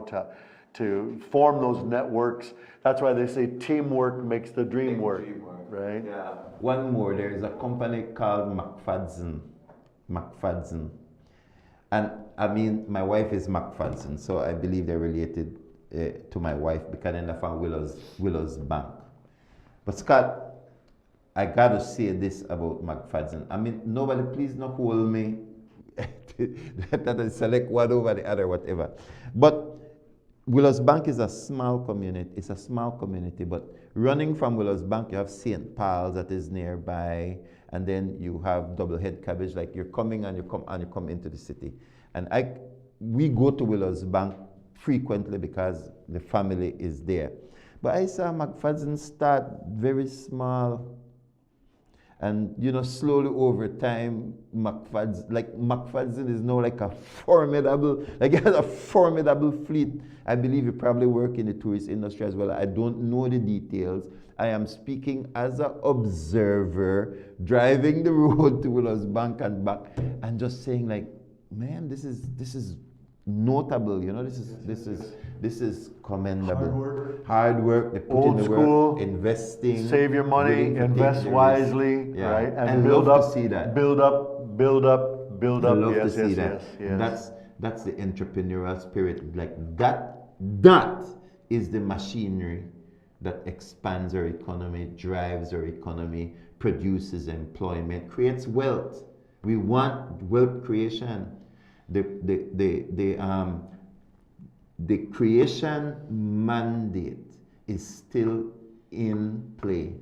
to form those networks. That's why they say teamwork makes the dream work, right? Yeah. One more, there is a company called McFadden. And I mean, my wife is McFadden, so I believe they're related to my wife because they're from Willows Bank. But Scott, I got to say this about McFadden. I mean, nobody, please not hold me that I select one over the other, whatever. But Willows Bank is a small community. It's a small community, but running from Willows Bank, you have St. Paul's that is nearby, and then you have Double Head Cabbage, like you're coming and you come into the city. And we go to Willows Bank frequently because the family is there. But I saw McFadden start very small. And you know, slowly over time, McFadden is now like a formidable, like it has a formidable fleet. I believe you probably work in the tourist industry as well. I don't know the details. I am speaking as an observer, driving the road to Willows Bank and back, and just saying like, man, this is notable. You know, this is commendable. Hard work. They put in the work, investing. Save your money, invest wisely, right? And build up. To see that. Build up. I love to see that. Yes. That's the entrepreneurial spirit. Like that is the machinery that expands our economy, drives our economy, produces employment, creates wealth. We want wealth creation. The creation mandate is still in play.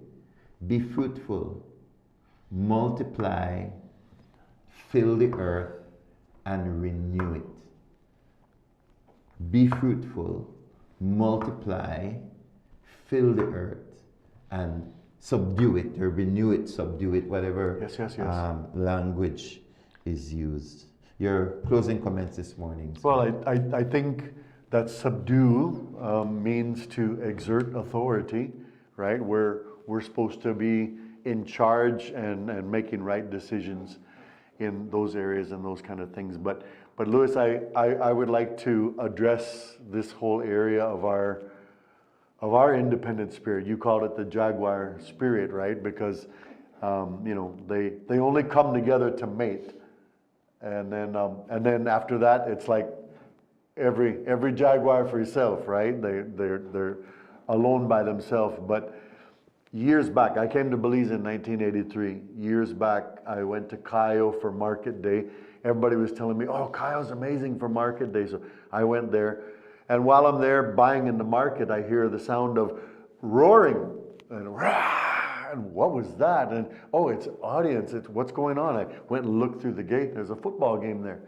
Be fruitful, multiply, fill the earth, and renew it. Be fruitful, multiply, fill the earth, and subdue it, or renew it, subdue it, whatever language is used. Your closing comments this morning. Well, I think that subdue means to exert authority, right? We're supposed to be in charge and making right decisions in those areas and those kind of things. But Louis, I would like to address this whole area of our independent spirit. You called it the Jaguar spirit, right? Because you know, they only come together to mate. And then after that, it's like every Jaguar for yourself, right? They're alone by themselves. But years back, I came to Belize in 1983. Years back, I went to Cayo for Market Day. Everybody was telling me, "Oh, Cayo's amazing for Market Day." So I went there, and while I'm there buying in the market, I hear the sound of roaring and rah. And what was that? And oh, it's audience. It's what's going on. I went and looked through the gate. There's a football game there.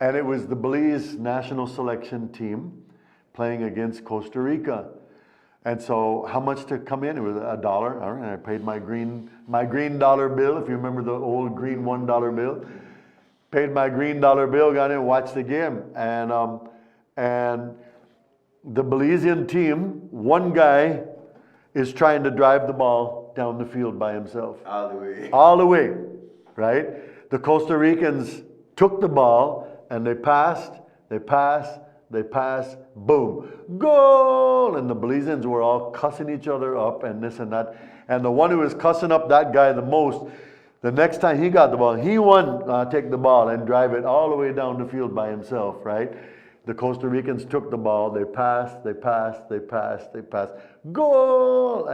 And it was the Belize national selection team playing against Costa Rica. And so how much to come in? It was $1. All right, I paid my green dollar bill, if you remember the old green $1 bill. Paid my green dollar bill, got in, watched the game. And the Belizean team, one guy is trying to drive the ball down the field by himself. All the way, right? The Costa Ricans took the ball and they passed, boom, goal! And the Belizeans were all cussing each other up and this and that. And the one who was cussing up that guy the most, the next time he got the ball, he won take the ball and drive it all the way down the field by himself, right? The Costa Ricans took the ball, they passed, goal!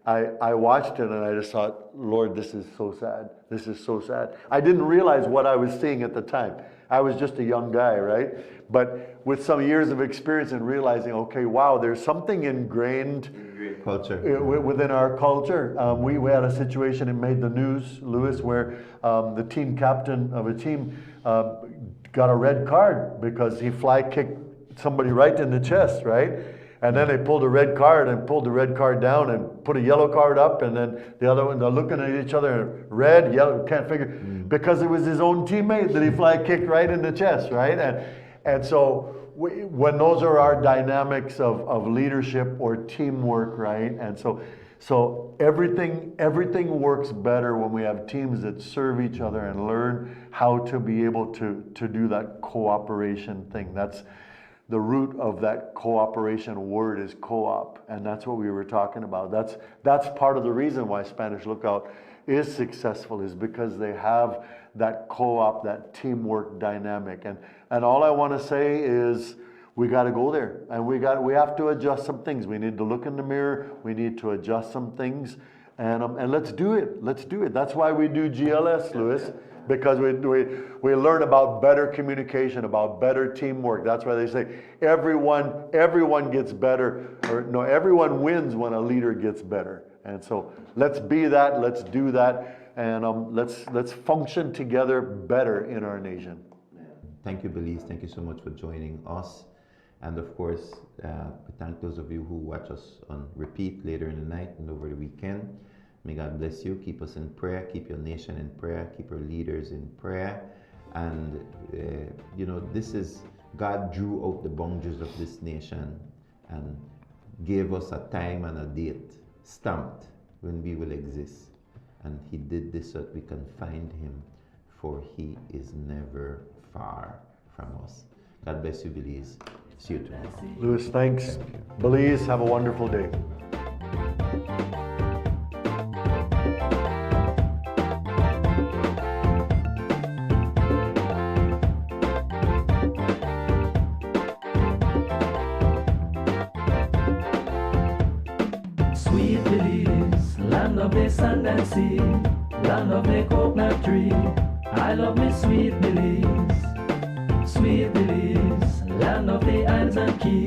I watched it and I just thought, Lord, this is so sad. This is so sad. I didn't realize what I was seeing at the time. I was just a young guy, right? But with some years of experience and realizing, okay, wow, there's something ingrained culture within our culture. We had a situation, it made the news, Lewis, where the team captain of a team got a red card because he fly kicked somebody right in the chest, right? And then they pulled a red card and pulled the red card down and put a yellow card up, and then the other one, they're looking at each other, red, yellow, can't figure, because it was his own teammate that he fly kicked right in the chest, right? And so when those are our dynamics of leadership or teamwork, right? And so everything works better when we have teams that serve each other and learn how to be able to do that cooperation thing. That's the root of that cooperation word is co-op, and that's what we were talking about. That's part of the reason why Spanish Lookout is successful, is because they have that co-op, that teamwork dynamic. And all I want to say is we got to go there, and we have to adjust some things. We need to look in the mirror. We need to adjust some things, and let's do it. Let's do it. That's why we do GLS, Lewis. Because we learn about better communication, about better teamwork. That's why they say everyone gets better, or no, everyone wins when a leader gets better. And so let's be that, let's do that, and let's function together better in our nation. Thank you, Belize. Thank you so much for joining us. And of course, we thank those of you who watch us on repeat later in the night and over the weekend. May God bless you. Keep us in prayer. Keep your nation in prayer. Keep our leaders in prayer. And, this is, God drew out the boundaries of this nation and gave us a time and a date stamped when we will exist. And He did this so that we can find Him, for He is never far from us. God bless you, Belize. See you tomorrow. Lewis, thanks. Belize, have a wonderful day. Sweet Belize, land of the sand and sea, land of the coconut tree. I love me sweet Belize, land of the islands and keys.